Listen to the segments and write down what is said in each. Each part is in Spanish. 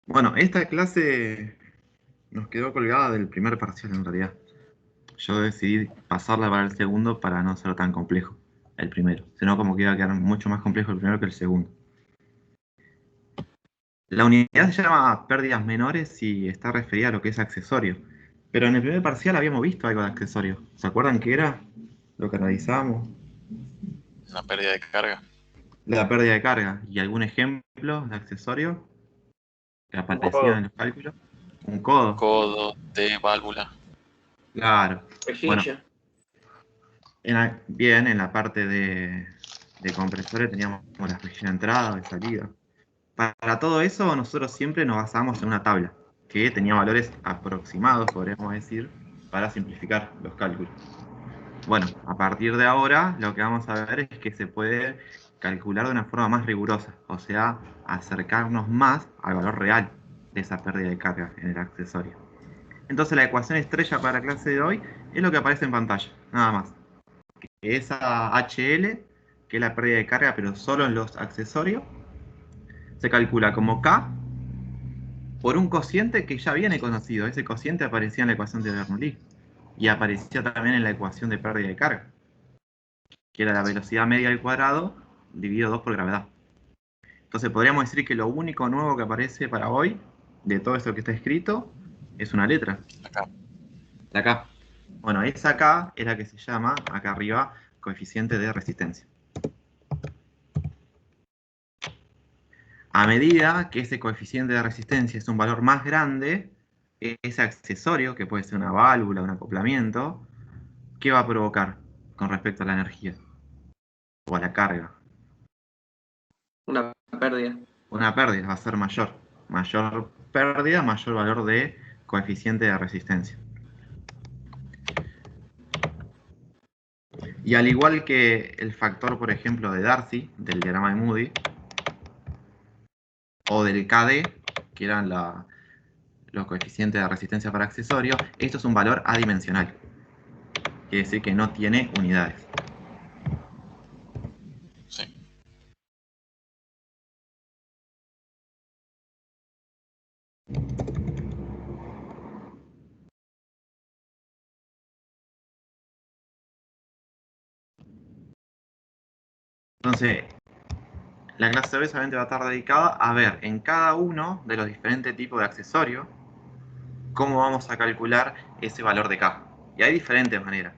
Bueno, esta clase nos quedó colgada del primer parcial en realidad. Yo decidí pasarla para el segundo para no ser tan complejo el primero, sino como que iba a quedar mucho más complejo el primero que el segundo. La unidad se llama pérdidas menores y está referida a lo que es accesorio. Pero en el primer parcial habíamos visto algo de accesorio. ¿Se acuerdan qué era lo que analizábamos? Una pérdida de carga. La pérdida de carga. ¿Y algún ejemplo de accesorio que Un aparecía codo, en los cálculos? Un codo. Codo, de válvula. Claro. Bueno, rejilla. bien, en la parte de compresores teníamos la rejilla de entrada, de salida. Para todo eso nosotros siempre nos basamos en una tabla que tenía valores aproximados, podríamos decir, para simplificar los cálculos. Bueno, a partir de ahora lo que vamos a ver es que se puede calcular de una forma más rigurosa, o sea, acercarnos más al valor real de esa pérdida de carga en el accesorio. Entonces la ecuación estrella para la clase de hoy es lo que aparece en pantalla, nada más. Esa HL, que es la pérdida de carga, pero solo en los accesorios, se calcula como K por un cociente que ya viene conocido. Ese cociente aparecía en la ecuación de Bernoulli y aparecía también en la ecuación de pérdida de carga, que era la velocidad media al cuadrado dividido 2 por gravedad. Entonces podríamos decir que lo único nuevo que aparece para hoy, de todo esto que está escrito, es una letra. Acá. La K. Bueno, esa K es la que se llama, acá arriba, coeficiente de resistencia. A medida que ese coeficiente de resistencia es un valor más grande, ese accesorio, que puede ser una válvula, un acoplamiento, ¿qué va a provocar con respecto a la energía o a la carga? Una pérdida. Una pérdida, va a ser mayor. Mayor pérdida, mayor valor de coeficiente de resistencia. Y al igual que el factor, por ejemplo, de Darcy, del diagrama de Moody, o del KD, que eran los coeficientes de resistencia para accesorios, esto es un valor adimensional. Quiere decir que no tiene unidades. Sí. Entonces, la clase de hoy solamente va a estar dedicada a ver en cada uno de los diferentes tipos de accesorios cómo vamos a calcular ese valor de K. Y hay diferentes maneras.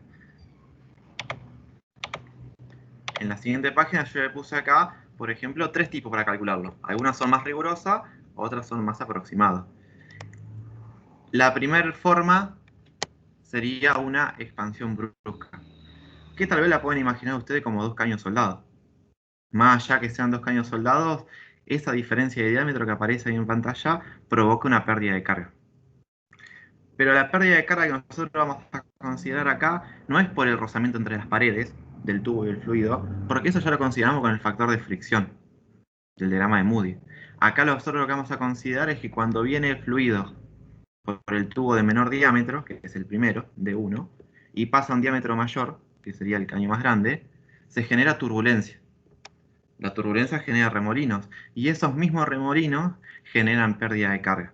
En la siguiente página yo le puse acá, por ejemplo, 3 tipos para calcularlo. Algunas son más rigurosas, otras son más aproximadas. La primera forma sería una expansión brusca, que tal vez la pueden imaginar ustedes como 2 caños soldados. Más allá que sean 2 caños soldados, esa diferencia de diámetro que aparece ahí en pantalla provoca una pérdida de carga. Pero la pérdida de carga que nosotros vamos a considerar acá no es por el rozamiento entre las paredes del tubo y el fluido, porque eso ya lo consideramos con el factor de fricción del diagrama de Moody. Acá nosotros lo que vamos a considerar es que cuando viene el fluido por el tubo de menor diámetro, que es el primero, de 1, y pasa a un diámetro mayor, que sería el caño más grande, se genera turbulencia. La turbulencia genera remolinos, y esos mismos remolinos generan pérdida de carga.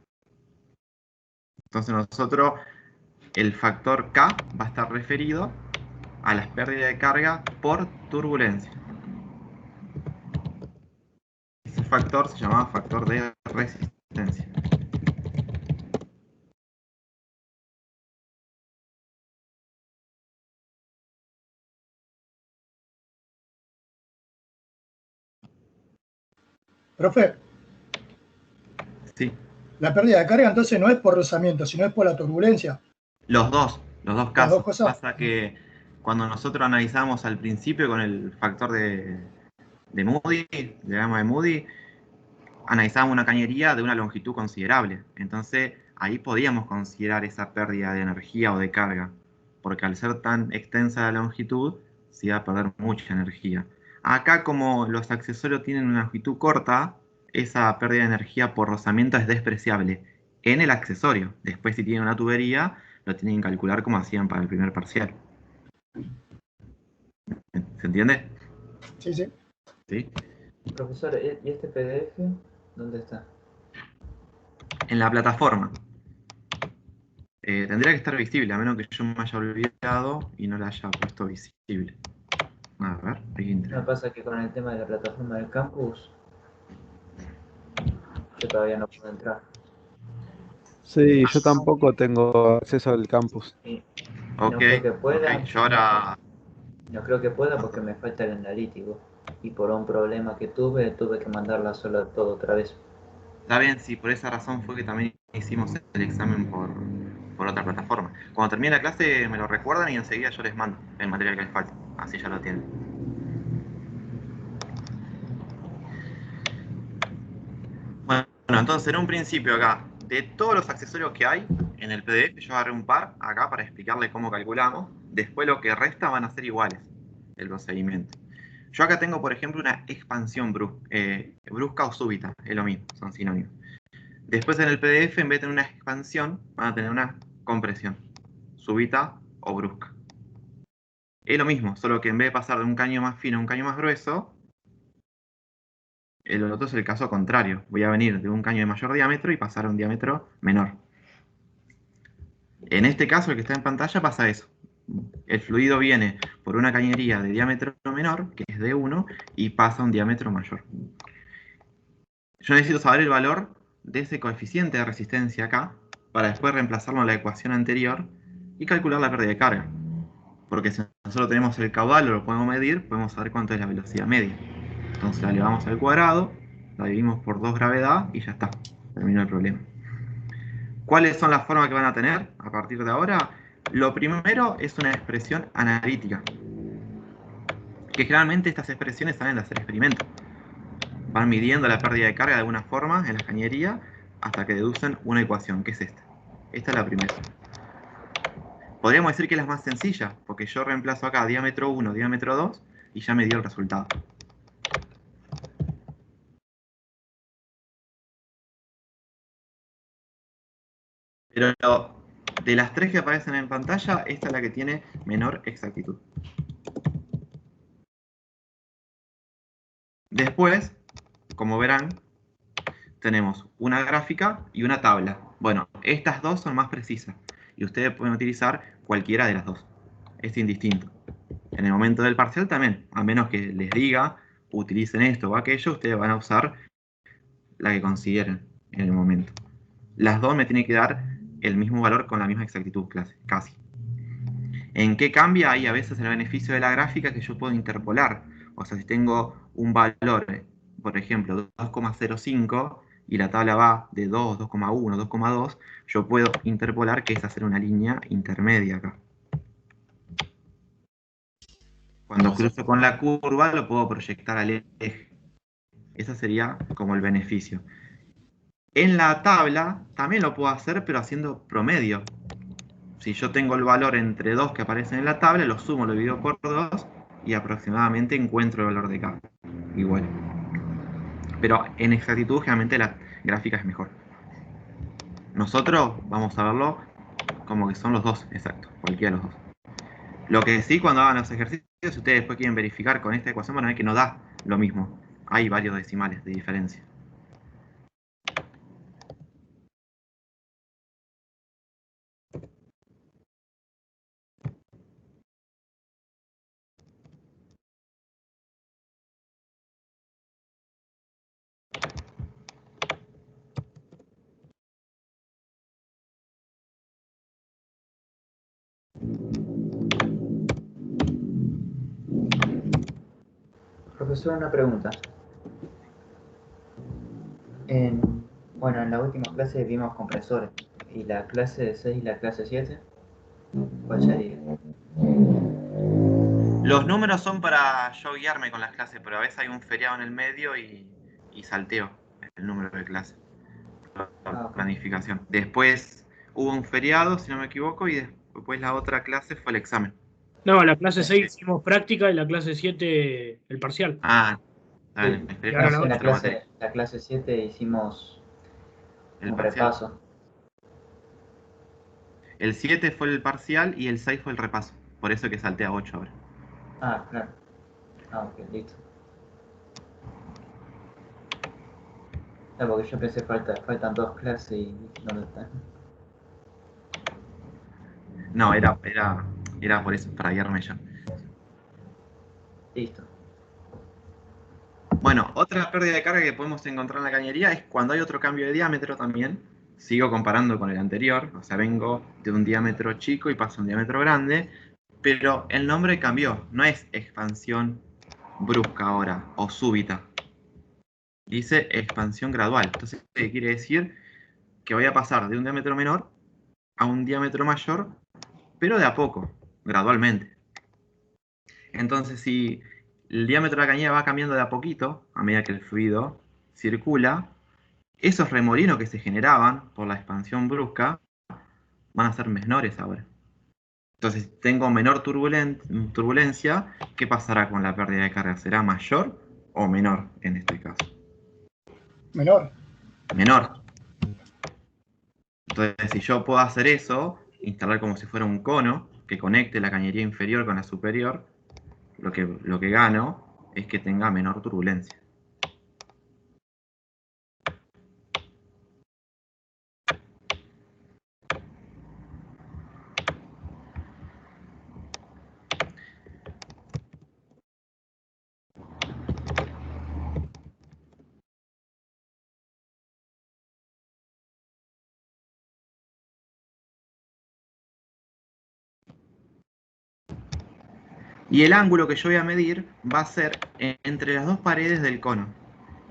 Entonces nosotros, el factor K va a estar referido a las pérdidas de carga por turbulencia. Ese factor se llamaba factor de resistencia. Profe, Sí. la pérdida de carga entonces no es por rozamiento, sino es por la turbulencia. Los dos Las casos. dos cosas. Pasa que cuando nosotros analizamos al principio con el factor de Moody, diagrama de Moody, analizábamos una cañería de una longitud considerable. Entonces ahí podíamos considerar esa pérdida de energía o de carga, porque al ser tan extensa la longitud, se iba a perder mucha energía. Acá, como los accesorios tienen una longitud corta, esa pérdida de energía por rozamiento es despreciable en el accesorio. Después, si tienen una tubería, lo tienen que calcular como hacían para el primer parcial. ¿Se entiende? Sí, sí. ¿Sí? Profesor, ¿y este PDF dónde está? En la plataforma. Tendría que estar visible, a menos que yo me haya olvidado y no la haya puesto visible. A ver, ahí entra. Me pasa que con el tema de la plataforma del campus, yo todavía no puedo entrar. Sí, yo tampoco tengo acceso al campus. Y Ok, no creo que pueda. ok, yo ahora... No creo que pueda porque me falta el analítico. Y por un problema que tuve que mandarla sola todo otra vez. Está bien, sí, por esa razón fue que también hicimos el examen por otra plataforma. Cuando termine la clase me lo recuerdan y enseguida yo les mando el material que les falta. Así ya lo tienen. Bueno, entonces en un principio acá, de todos los accesorios que hay en el PDF, yo agarré un par acá para explicarles cómo calculamos. Después lo que resta van a ser iguales, el procedimiento. Yo acá tengo, por ejemplo, una expansión brusca o súbita, es lo mismo, son sinónimos. Después en el PDF, en vez de tener una expansión, van a tener una compresión, súbita o brusca. Es lo mismo, solo que en vez de pasar de un caño más fino a un caño más grueso, el otro es el caso contrario. Voy a venir de un caño de mayor diámetro y pasar a un diámetro menor. En este caso, el que está en pantalla, pasa eso. El fluido viene por una cañería de diámetro menor, que es D1, y pasa a un diámetro mayor. Yo necesito saber el valor de ese coeficiente de resistencia acá, para después reemplazarlo en la ecuación anterior y calcular la pérdida de carga. Porque si nosotros tenemos el caudal o lo podemos medir, podemos saber cuánto es la velocidad media. Entonces la elevamos al cuadrado, la dividimos por 2 gravedad y ya está. Terminó el problema. ¿Cuáles son las formas que van a tener a partir de ahora? Lo primero es una expresión analítica. Que generalmente estas expresiones salen de hacer experimentos. Van midiendo la pérdida de carga de alguna forma en la cañería hasta que deducen una ecuación, que es esta. Esta es la primera. Podríamos decir que es la más sencilla, porque yo reemplazo acá diámetro 1, diámetro 2 y ya me dio el resultado. Pero de las tres que aparecen en pantalla, esta es la que tiene menor exactitud. Después, como verán, tenemos una gráfica y una tabla. Bueno, estas dos son más precisas y ustedes pueden utilizar cualquiera de las dos. Es indistinto. En el momento del parcial también, a menos que les diga utilicen esto o aquello, ustedes van a usar la que consideren en el momento. Las dos me tienen que dar el mismo valor con la misma exactitud, casi. ¿En qué cambia? Hay a veces el beneficio de la gráfica que yo puedo interpolar. O sea, si tengo un valor, por ejemplo, 2,05 y la tabla va de 2, 2,1, 2,2, yo puedo interpolar que es hacer una línea intermedia acá. Cuando cruzo con la curva lo puedo proyectar al eje. Ese sería como el beneficio. En la tabla también lo puedo hacer, pero haciendo promedio. Si yo tengo el valor entre 2 que aparecen en la tabla, lo sumo, lo divido por 2 y aproximadamente encuentro el valor de K. Igual. Pero en exactitud, generalmente la gráfica es mejor. Nosotros vamos a verlo como que son los dos, exacto, cualquiera de los dos. Lo que sí, cuando hagan los ejercicios, si ustedes después quieren verificar con esta ecuación, van a ver que no da lo mismo. Hay varios decimales de diferencia. Profesor, una pregunta. Bueno, en la última clase vimos compresores. ¿Y la clase 6 y la clase 7? ¿Cuál sería? Los números son para yo guiarme con las clases, pero a veces hay un feriado en el medio y salteo el número de clase. Ah, ok. Planificación. Después hubo un feriado, si no me equivoco, y después la otra clase fue el examen. No, la clase 6 hicimos práctica y la clase 7 el parcial. Ah, Sí. Y ahora No, la en otra. la clase 7 hicimos el un parcial. repaso. El 7 fue el parcial y el 6 fue el repaso. Por eso que salté a 8 ahora. Ah, claro. Ah, ok, listo. No, porque yo pensé faltan 2 clases y ¿dónde están? No, era por eso, para guiarme yo. Listo. Bueno, otra pérdida de carga que podemos encontrar en la cañería es cuando hay otro cambio de diámetro también. Sigo comparando con el anterior, o sea, vengo de un diámetro chico y paso a un diámetro grande, pero el nombre cambió, no es expansión brusca ahora o súbita. Dice expansión gradual. Entonces, ¿qué quiere decir? Que voy a pasar de un diámetro menor a un diámetro mayor, pero de a poco, gradualmente. Entonces, si el diámetro de la cañería va cambiando de a poquito, a medida que el fluido circula, esos remolinos que se generaban por la expansión brusca van a ser menores ahora. Entonces, si tengo menor turbulencia, ¿qué pasará con la pérdida de carga? ¿Será mayor o menor en este caso? Menor. Menor. Entonces, si yo puedo hacer eso, instalar como si fuera un cono que conecte la cañería inferior con la superior, lo que gano es que tenga menor turbulencia. Y el ángulo que yo voy a medir va a ser entre las dos paredes del cono.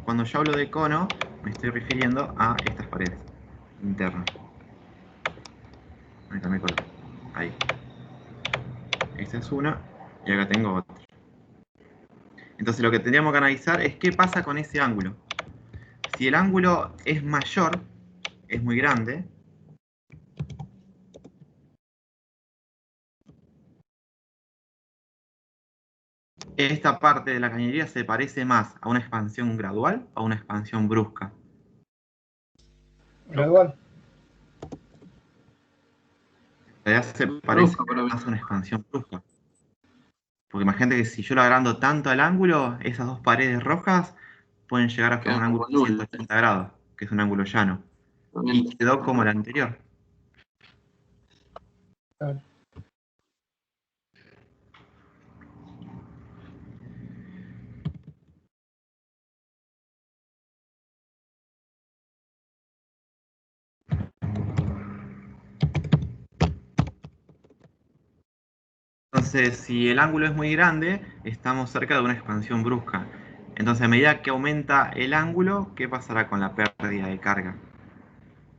Cuando yo hablo de cono, me estoy refiriendo a estas paredes internas. Ahí cambié color. Ahí. Esta es una y acá tengo otra. Entonces lo que tendríamos que analizar es qué pasa con ese ángulo. Si el ángulo es mayor, es muy grande, esta parte de la cañería se parece más a una expansión gradual o a una expansión brusca. Gradual. En realidad se parece Brusca para mí. más a una expansión brusca. Porque imagínate que si yo lo agrando tanto al ángulo, esas dos paredes rojas pueden llegar a formar un Quedan ángulo como de nulas. 180 grados, que es un ángulo llano. Y quedó como el anterior. Claro. Entonces, si el ángulo es muy grande, estamos cerca de una expansión brusca. Entonces, a medida que aumenta el ángulo, ¿qué pasará con la pérdida de carga?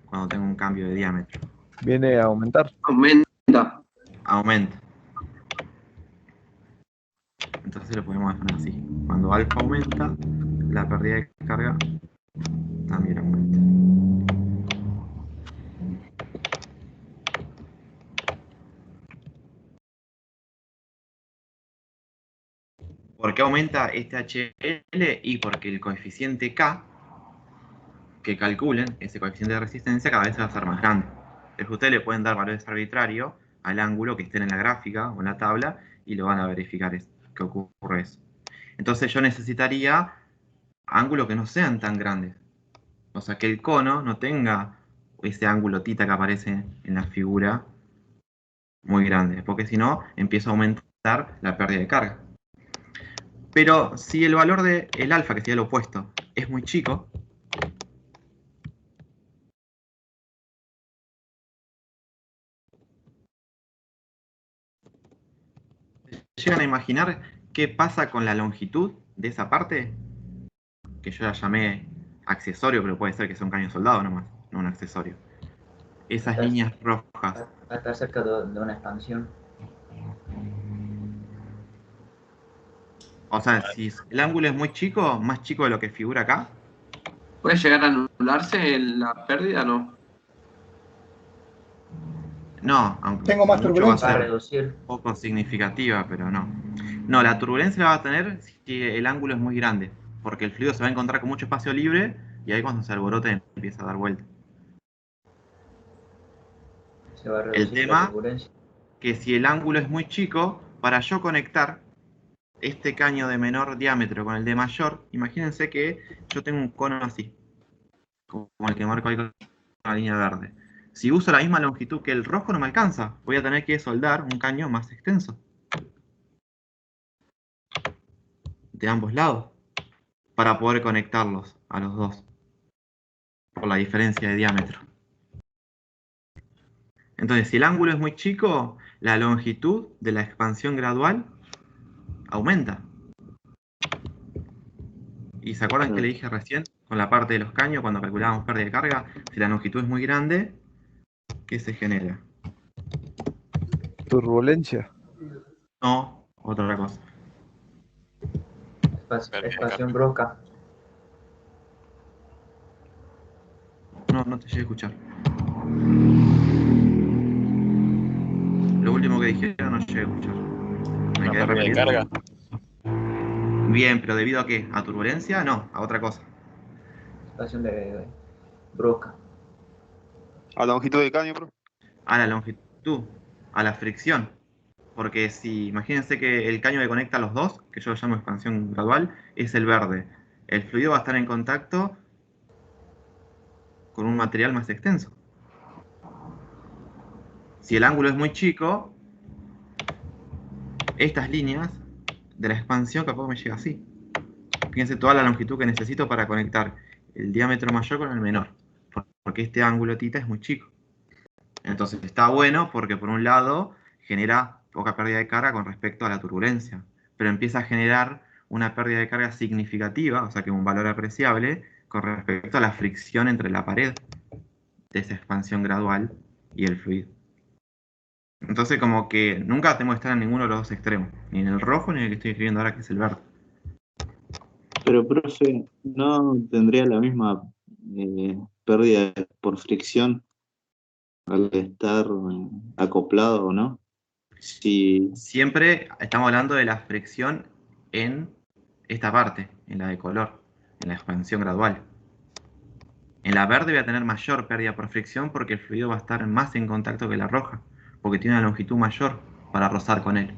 Cuando tengo un cambio de diámetro. Viene a aumentar. Aumenta. Aumenta. Entonces lo podemos dejar así. Cuando alfa aumenta, la pérdida de carga también aumenta. ¿Por qué aumenta este HL? Y porque el coeficiente K que calculen, ese coeficiente de resistencia cada vez va a ser más grande. Entonces ustedes le pueden dar valores arbitrarios al ángulo que estén en la gráfica o en la tabla y lo van a verificar que ocurre eso. Entonces yo necesitaría ángulos que no sean tan grandes. O sea, que el cono no tenga ese ángulo tita que aparece en la figura muy grande, porque si no empieza a aumentar la pérdida de carga. Pero si el valor del alfa, que sería el opuesto, es muy chico, ¿llegan a imaginar qué pasa con la longitud de esa parte? Que yo la llamé accesorio, pero puede ser que sea un caño soldado nomás, no un accesorio. Esas líneas rojas. Va a estar cerca de una expansión. O sea, si el ángulo es muy chico, más chico de lo que figura acá, ¿Puede llegar a anularse la pérdida? No. no, aunque Tengo más mucho turbulencia. va Va a a ser reducir. poco significativa, pero no. No, la turbulencia la va a tener si el ángulo es muy grande, porque el fluido se va a encontrar con mucho espacio libre y ahí cuando se alborote empieza a dar vuelta. Se va a El reducir la tema turbulencia. que si el ángulo es muy chico, para yo conectar este caño de menor diámetro con el de mayor, imagínense que yo tengo un cono así. como el que marco ahí con la línea verde. Si uso la misma longitud que el rojo no me alcanza. Voy a tener que soldar un caño más extenso. De ambos lados. Para poder conectarlos a los dos. Por la diferencia de diámetro. Entonces, si el ángulo es muy chico, la longitud de la expansión gradual aumenta. ¿Y se acuerdan que le dije recién con la parte de los caños cuando calculábamos pérdida de carga? Si la longitud es muy grande, ¿qué se genera? Turbulencia. No, otra cosa. Expansión brusca. No te llegué a escuchar. Lo último que dijeron no llegué a escuchar. Me Una quedé pérdida de repitiendo. carga. Bien, pero ¿debido a qué? ¿A turbulencia? No, a otra cosa. Expansión de brusca. A la longitud del caño, bro. A la longitud, a la fricción. Porque si, imagínense que el caño que conecta a los dos, que yo lo llamo expansión gradual, es el verde. El fluido va a estar en contacto con un material más extenso. Si el ángulo es muy chico, estas líneas de la expansión capaz me llega así. Fíjense toda la longitud que necesito para conectar el diámetro mayor con el menor. Porque este ángulo θ es muy chico. Entonces está bueno porque por un lado genera poca pérdida de carga con respecto a la turbulencia, pero empieza a generar una pérdida de carga significativa, o sea que un valor apreciable, con respecto a la fricción entre la pared de esa expansión gradual y el fluido. Entonces como que nunca tenemos que estar en ninguno de los dos extremos, ni en el rojo ni en el que estoy escribiendo ahora, que es el verde. Pero, profe, ¿no tendría la misma pérdida por fricción al estar acoplado o no? Si, Siempre estamos hablando de la fricción en esta parte, en la de color, en la expansión gradual. En la verde voy a tener mayor pérdida por fricción porque el fluido va a estar más en contacto que la roja, porque tiene una longitud mayor para rozar con él.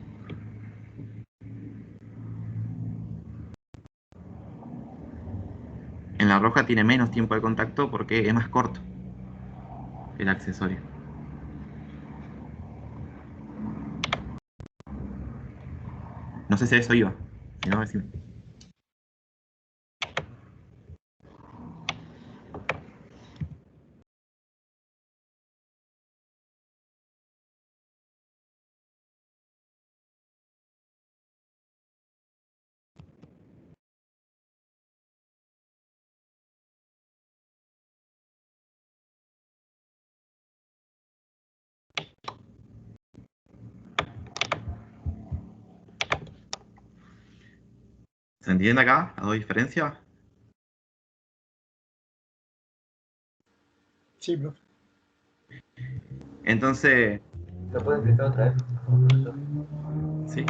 En la roja tiene menos tiempo de contacto porque es más corto el accesorio. No sé si a eso iba, si no, decime. ¿Se entiende acá las dos diferencias? Sí, profe. Entonces, ¿Lo puedo explicar otra vez? sí.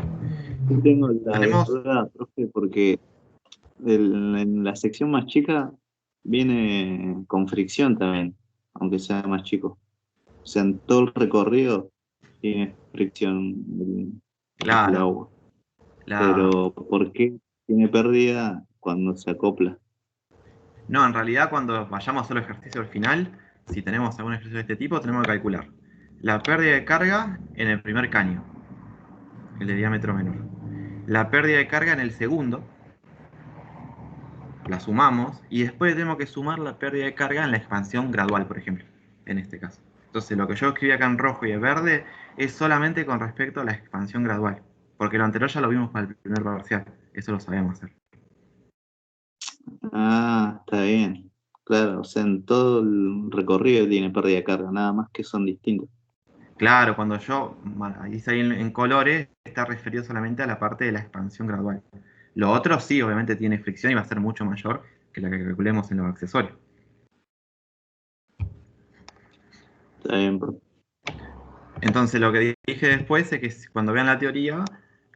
yo tengo la Tenemos, duda, profe, porque en la sección más chica viene con fricción también, aunque sea más chico. O sea, en todo el recorrido tiene fricción el claro, agua. Pero ¿por qué tiene pérdida cuando se acopla? no, en realidad cuando vayamos a hacer el ejercicio al final, si tenemos algún ejercicio de este tipo, tenemos que calcular la pérdida de carga en el primer caño, el de diámetro menor. La pérdida de carga en el segundo, la sumamos, y después tenemos que sumar la pérdida de carga en la expansión gradual, por ejemplo, en este caso. Entonces lo que yo escribí acá en rojo y en verde es solamente con respecto a la expansión gradual, porque lo anterior ya lo vimos para el primer parcial, eso lo sabemos hacer. Ah, está bien. Claro, o sea, en todo el recorrido tiene pérdida de carga, nada más que son distintos. Claro, cuando yo hice ahí en colores, está referido solamente a la parte de la expansión gradual. Lo otro sí, obviamente tiene fricción y va a ser mucho mayor que la que calculemos en los accesorios. Está bien, profe. Entonces lo que dije después es que cuando vean la teoría,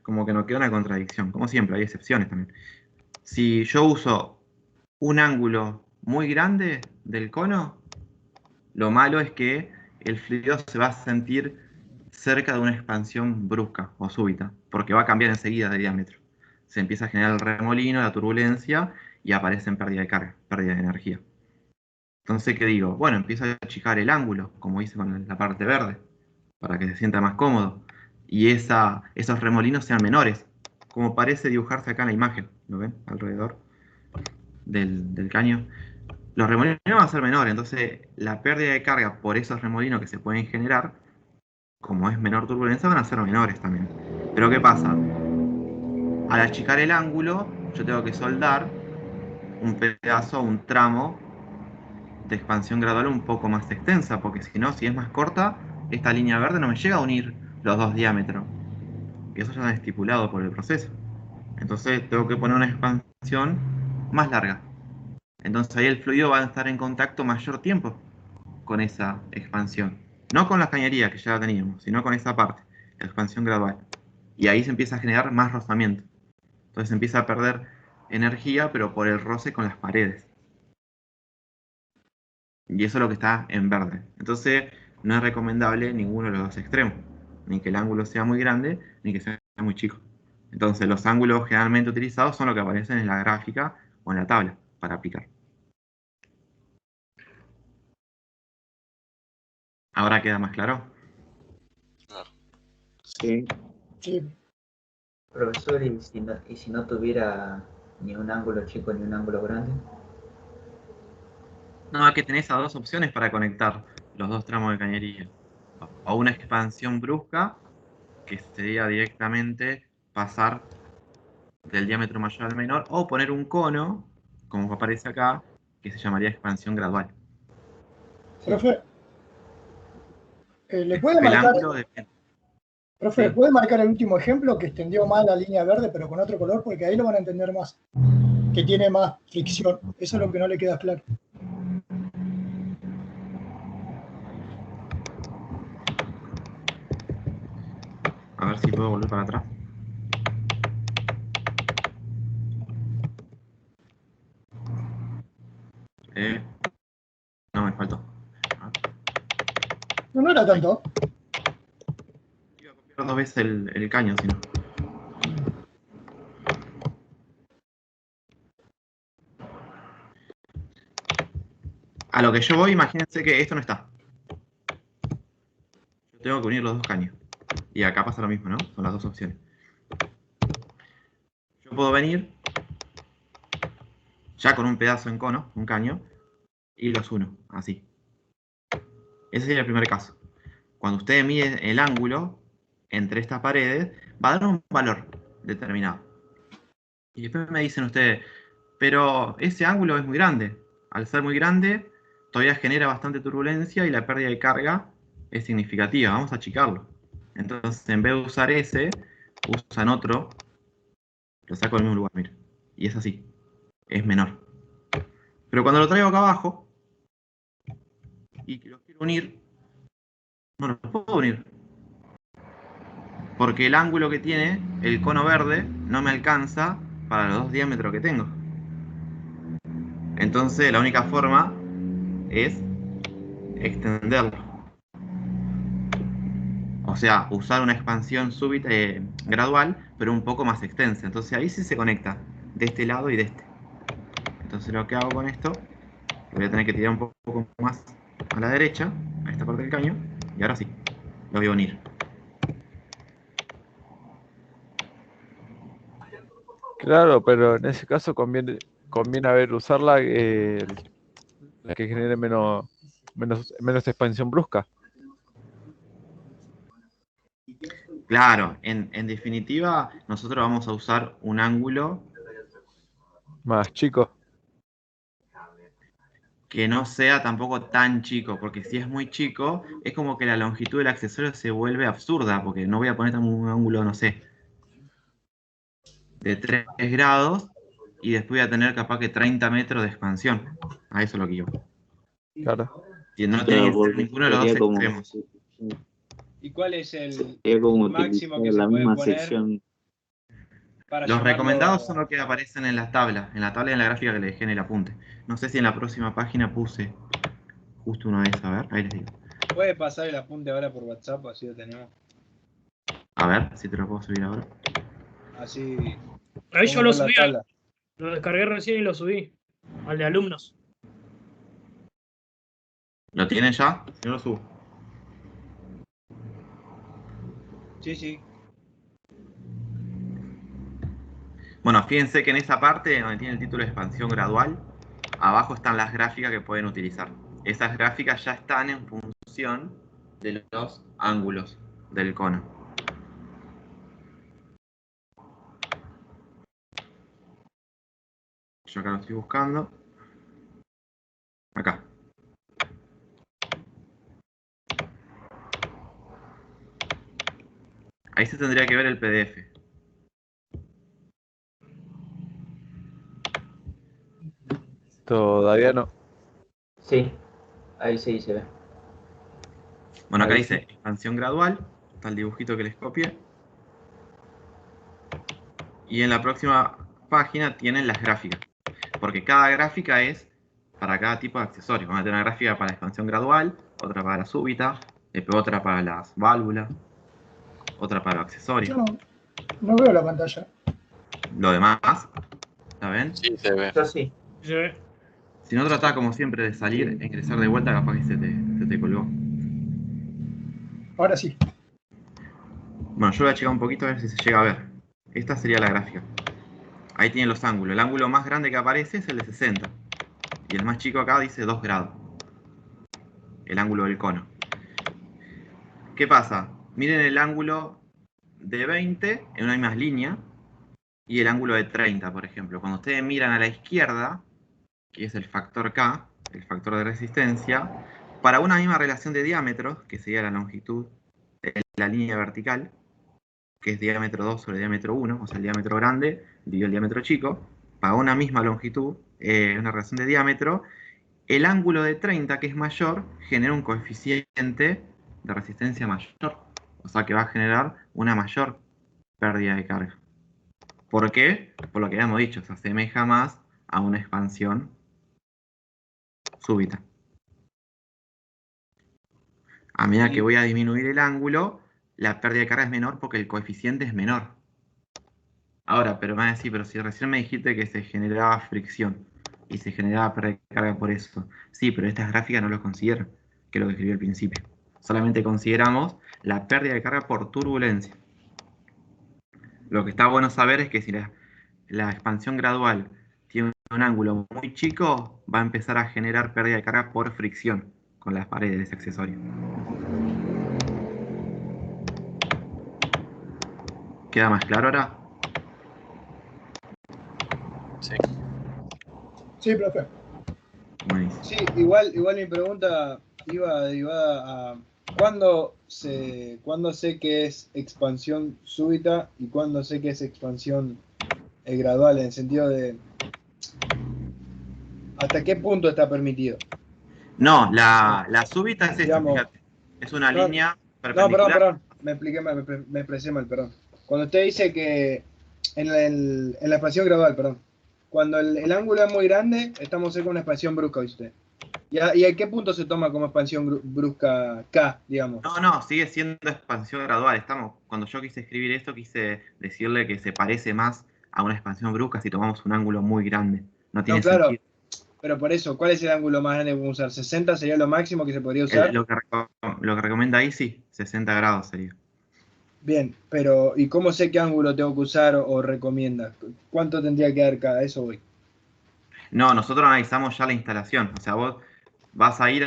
como que no queda una contradicción. Como siempre, hay excepciones también. Si yo uso un ángulo muy grande del cono, lo malo es que el fluido se va a sentir cerca de una expansión brusca o súbita, porque va a cambiar enseguida de diámetro. Se empieza a generar el remolino, la turbulencia, y aparece en pérdida de carga, pérdida de energía. Entonces, ¿qué digo? Bueno, empiezo a achicar el ángulo, como hice con la parte verde, para que se sienta más cómodo. Y esos remolinos sean menores, como parece dibujarse acá en la imagen. ¿Lo ven? Alrededor del caño. Los remolinos van a ser menores, entonces la pérdida de carga por esos remolinos que se pueden generar, como es menor turbulencia, van a ser menores también. Pero ¿qué pasa? Al achicar el ángulo, yo tengo que soldar un pedazo, un tramo de expansión gradual un poco más extensa, porque si no, si es más corta, esta línea verde no me llega a unir los dos diámetros. Y eso ya está estipulado por el proceso. Entonces tengo que poner una expansión más larga. Entonces ahí el fluido va a estar en contacto mayor tiempo con esa expansión. No con la cañería, que ya la teníamos, sino con esa parte, la expansión gradual. Y ahí se empieza a generar más rozamiento. Entonces se empieza a perder energía, pero por el roce con las paredes. Y eso es lo que está en verde. Entonces no es recomendable ninguno de los dos extremos. Ni que el ángulo sea muy grande, ni que sea muy chico. Entonces los ángulos generalmente utilizados son los que aparecen en la gráfica o en la tabla para aplicar. ¿Ahora queda más claro? Claro. Sí. Sí. Profesor, ¿y si no tuviera ni un ángulo chico ni un ángulo grande? No, que tenés a dos opciones para conectar los dos tramos de cañería. O una expansión brusca, que sería directamente pasar del diámetro mayor al menor, o poner un cono, como aparece acá, que se llamaría expansión gradual. Profe, ¿le puede El marcar, ángulo depende. profe, Sí. ¿puede marcar el último ejemplo que extendió más la línea verde pero con otro color? Porque ahí lo van a entender más, que tiene más fricción. Eso es lo que no le queda claro. A ver si puedo volver para atrás. No, me faltó. No era tanto. Iba a copiar dos veces el caño, si no. A lo que yo voy, imagínense que esto no está. Yo tengo que unir los dos caños. Y acá pasa lo mismo, ¿no? Son las dos opciones. Yo puedo venir ya con un pedazo en cono, un caño, y los uno, así. Ese sería el primer caso. Cuando ustedes miden el ángulo entre estas paredes, va a dar un valor determinado. Y después me dicen ustedes, pero ese ángulo es muy grande. Al ser muy grande, todavía genera bastante turbulencia y la pérdida de carga es significativa. Vamos a achicarlo. Entonces, en vez de usar ese, usan otro. Lo saco del mismo lugar, mira. Y es así. Es menor. Pero cuando lo traigo acá abajo y los quiero unir, no los puedo unir. Porque el ángulo que tiene el cono verde no me alcanza para los dos diámetros que tengo. Entonces la única forma es extenderlo. O sea, usar una expansión súbita, gradual, pero un poco más extensa. Entonces ahí sí se conecta de este lado y de este. Entonces lo que hago con esto, lo voy a tener que tirar un poco más a la derecha, a esta parte del caño, y ahora sí, lo voy a unir. Claro, pero en ese caso conviene usar la que genere menos expansión brusca. Claro, en definitiva, nosotros vamos a usar un ángulo Más chico. que no sea tampoco tan chico, porque si es muy chico, es como que la longitud del accesorio se vuelve absurda, porque no voy a poner un ángulo, no sé, de 3 grados, y después voy a tener capaz que 30 metros de expansión. A eso es lo que yo. Claro. Y no Claro, tiene que ser porque ninguno de los dos sería como, extremos. ¿Y cuál es el sería como máximo utilizar que se la puede misma poner sección. para Los recomendados llamarlo? son los que aparecen en la tabla y en la gráfica que le dejé en el apunte. No sé si en la próxima página puse justo uno de esos, a ver, ahí les digo. ¿Puede pasar el apunte ahora por WhatsApp? Así lo tenemos. A ver si te lo puedo subir ahora. Así. Ahí yo podemos lo ver la subí, tabla. lo descargué recién y lo subí al de alumnos. ¿Lo tienen ya? Si no lo subo. Sí, sí. Bueno, fíjense que en esa parte donde tiene el título de expansión gradual, abajo están las gráficas que pueden utilizar. Esas gráficas ya están en función de los ángulos del cono. Yo acá lo estoy buscando. Acá. Ahí se tendría que ver el PDF. Todavía no. Sí, ahí sí se ve. Bueno, acá Ahí dice sí. expansión gradual. Está el dibujito que les copié. Y en la próxima página tienen las gráficas. Porque cada gráfica es para cada tipo de accesorio. Vamos a tener una gráfica para la expansión gradual, otra para la súbita, después otra para las válvulas, otra para los accesorios. Yo no veo la pantalla. Lo demás, ¿la ven? Sí, se ve. Yo sí. Se ve. Si no tratás como siempre de salir e ingresar de vuelta, capaz que se te colgó. Ahora sí. Bueno, yo voy a checar un poquito a ver si se llega a ver. Esta sería la gráfica. Ahí tienen los ángulos. El ángulo más grande que aparece es el de 60. Y el más chico acá dice 2 grados. El ángulo del cono. ¿Qué pasa? Miren el ángulo de 20 en una misma línea y el ángulo de 30, por ejemplo. Cuando ustedes miran a la izquierda, que es el factor K, el factor de resistencia, para una misma relación de diámetros, que sería la longitud de la línea vertical, que es diámetro 2 sobre diámetro 1, o sea, el diámetro grande dividido el diámetro chico, para una misma longitud, una relación de diámetro, el ángulo de 30, que es mayor, genera un coeficiente de resistencia mayor. O sea que va a generar una mayor pérdida de carga. ¿Por qué? Por lo que habíamos dicho, se asemeja más a una expansión súbita. A medida que voy a disminuir el ángulo, la pérdida de carga es menor porque el coeficiente es menor. Ahora, pero me van a decir, pero si recién me dijiste que se generaba fricción y se generaba pérdida de carga por eso. Sí, pero estas gráficas no lo consideran, que es lo que escribí al principio. Solamente consideramos la pérdida de carga por turbulencia. Lo que está bueno saber es que si la expansión gradual tiene un ángulo muy chico, va a empezar a generar pérdida de carga por fricción con las paredes de ese accesorio. ¿Queda más claro ahora? Sí. Sí, profe. Buenísimo. Sí, igual mi pregunta iba derivada a ¿cuándo sé que es expansión súbita y cuándo sé que es expansión gradual? En el sentido de ¿hasta qué punto está permitido? No, la súbita es esta, Digamos, fíjate. Es una no, línea No, perpendicular. perdón. Me expliqué mal, me expresé mal, perdón. Cuando usted dice que en la expansión gradual, perdón. Cuando el ángulo es muy grande, estamos cerca de una expansión brusca, dice usted. ¿Y a qué punto se toma como expansión brusca K, digamos? No, sigue siendo expansión gradual. Cuando yo quise escribir esto, quise decirle que se parece más a una expansión brusca si tomamos un ángulo muy grande. No tiene No, claro, sentido. pero por eso, ¿cuál es el ángulo más grande que podemos usar? ¿60 sería lo máximo que se podría usar? Lo que recomienda ahí, sí, 60 grados sería. Bien, pero ¿y cómo sé qué ángulo tengo que usar o recomienda? ¿Cuánto tendría que dar cada? Eso voy. No, nosotros analizamos ya la instalación. O sea, vos vas a ir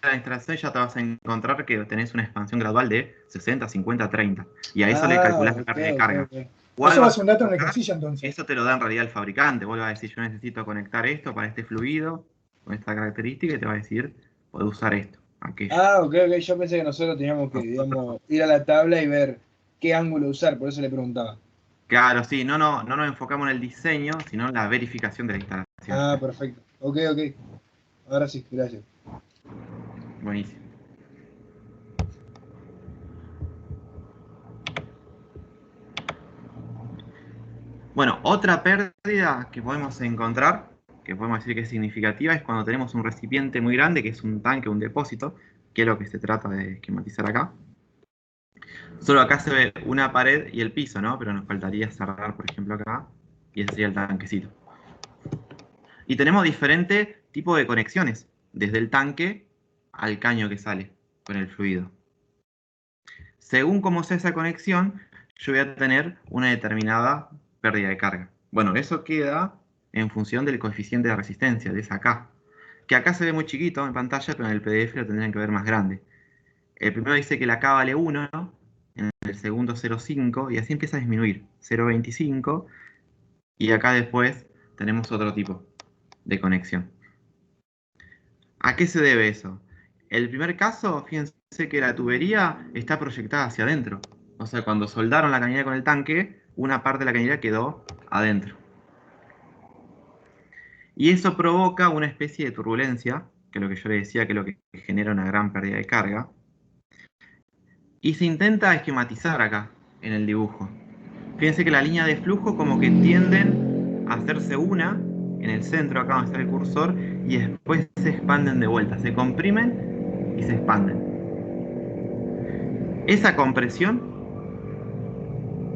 a la instalación y ya te vas a encontrar que tenés una expansión gradual de 60, 50, 30. Y a eso le calculás la pérdida de carga. ¿Cuál Eso va va a ser un dato en el ejercicio entonces. Eso te lo da en realidad el fabricante. Vos le vas a decir, yo necesito conectar esto para este fluido, con esta característica, y te va a decir, podés usar esto, aquello. Ok, yo pensé que nosotros teníamos que, digamos, ir a la tabla y ver qué ángulo usar, por eso le preguntaba. Claro, sí, no nos enfocamos en el diseño, sino en la verificación de la instalación. Perfecto. Ok. Ahora sí, gracias. Buenísimo. Bueno, otra pérdida que podemos encontrar, que podemos decir que es significativa, es cuando tenemos un recipiente muy grande, que es un tanque, un depósito, que es lo que se trata de esquematizar acá. Solo acá se ve una pared y el piso, ¿no? Pero nos faltaría cerrar, por ejemplo, acá, y ese sería el tanquecito. Y tenemos diferentes tipos de conexiones, desde el tanque al caño que sale con el fluido. Según cómo sea esa conexión, yo voy a tener una determinada pérdida de carga. Bueno, eso queda en función del coeficiente de resistencia, de esa K. Que acá se ve muy chiquito en pantalla, pero en el PDF lo tendrían que ver más grande. El primero dice que la K vale 1, en el segundo 0,5, y así empieza a disminuir. 0,25, y acá después tenemos otro tipo de conexión. ¿A qué se debe eso? El primer caso, fíjense que la tubería está proyectada hacia adentro. O sea, cuando soldaron la cañería con el tanque, una parte de la cañería quedó adentro. Y eso provoca una especie de turbulencia, que es lo que yo le decía, que es lo que genera una gran pérdida de carga. Y se intenta esquematizar acá, en el dibujo. Fíjense que la línea de flujo como que tienden a hacerse una en el centro, acá donde está el cursor, y después se expanden de vuelta, se comprimen y se expanden. Esa compresión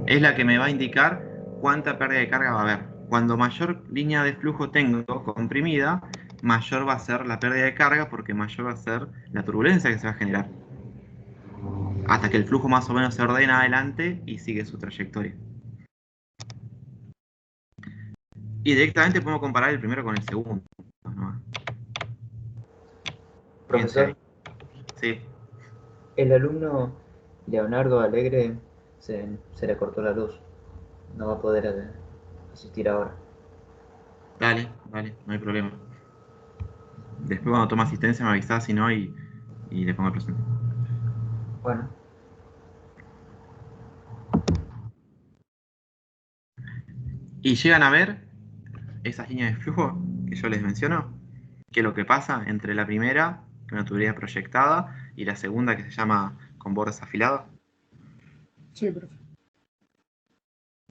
es la que me va a indicar cuánta pérdida de carga va a haber. Cuando mayor línea de flujo tengo comprimida, mayor va a ser la pérdida de carga porque mayor va a ser la turbulencia que se va a generar. Hasta que el flujo más o menos se ordena adelante y sigue su trayectoria. Y directamente podemos comparar el primero con el segundo, ¿no? Profesor, sí. el alumno Leonardo Alegre se le cortó la luz. No va a poder asistir ahora. Dale, no hay problema. Después cuando toma asistencia me avisás, si no, y le pongo el presente. Bueno. Y llegan a ver esas líneas de flujo que yo les menciono, que es lo que pasa entre la primera, que es una tubería proyectada, y la segunda, que se llama con bordes afilados. Sí, profe.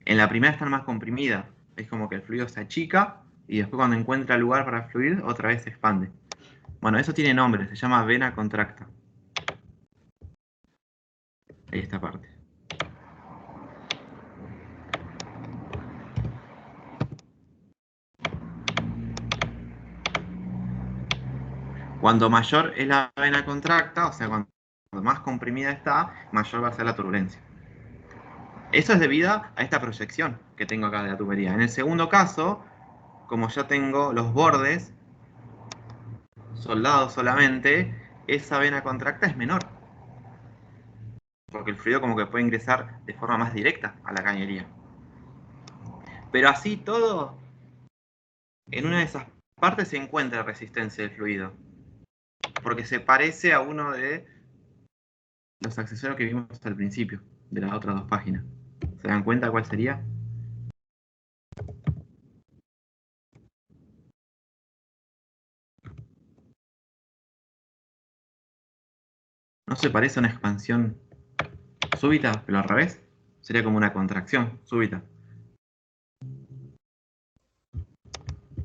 En la primera están más comprimidas, es como que el fluido se achica, y después cuando encuentra lugar para fluir, otra vez se expande. Bueno, eso tiene nombre, se llama vena contracta. Ahí esta parte. Cuando mayor es la vena contracta, o sea, cuando más comprimida está, mayor va a ser la turbulencia. Eso es debido a esta proyección que tengo acá de la tubería. En el segundo caso, como ya tengo los bordes soldados solamente, esa vena contracta es menor. Porque el fluido como que puede ingresar de forma más directa a la cañería. Pero así todo, en una de esas partes se encuentra resistencia del fluido. Porque se parece a uno de los accesorios que vimos al principio, de las otras dos páginas. ¿Se dan cuenta cuál sería? ¿No se parece a una expansión súbita, pero al revés? Sería como una contracción súbita.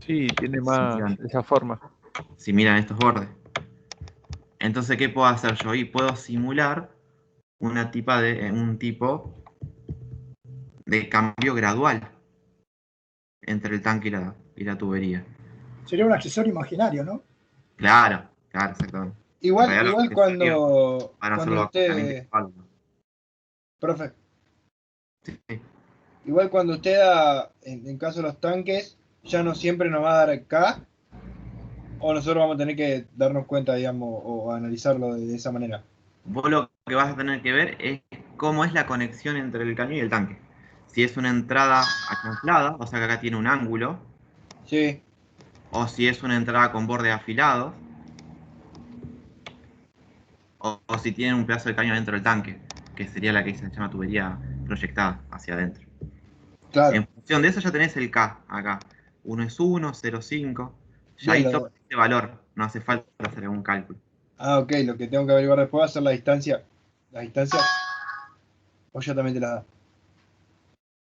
Sí, tiene más esa forma. Si miran estos bordes. Entonces, ¿qué puedo hacer yo? Y puedo simular un tipo de cambio gradual entre el tanque y la tubería. Sería un accesorio imaginario, ¿no? Claro, exactamente. Igual cuando usted... Profe. Sí. Igual cuando usted da, en caso de los tanques, ya no siempre nos va a dar K, o nosotros vamos a tener que darnos cuenta, digamos, o analizarlo de esa manera. Vos lo que vas a tener que ver es cómo es la conexión entre el cañón y el tanque. Si es una entrada acanalada, o sea que acá tiene un ángulo. Sí. O si es una entrada con bordes afilados. O si tiene un pedazo de cañón dentro del tanque, que sería la que se llama tubería proyectada hacia adentro. Claro. En función de eso ya tenés el K acá. 1 es 1, 0, 5. Ya ahí todo este valor. No hace falta hacer algún cálculo. Ah, ok. Lo que tengo que averiguar después va a ser la distancia. ¿La distancia? ¿O ya también te la da?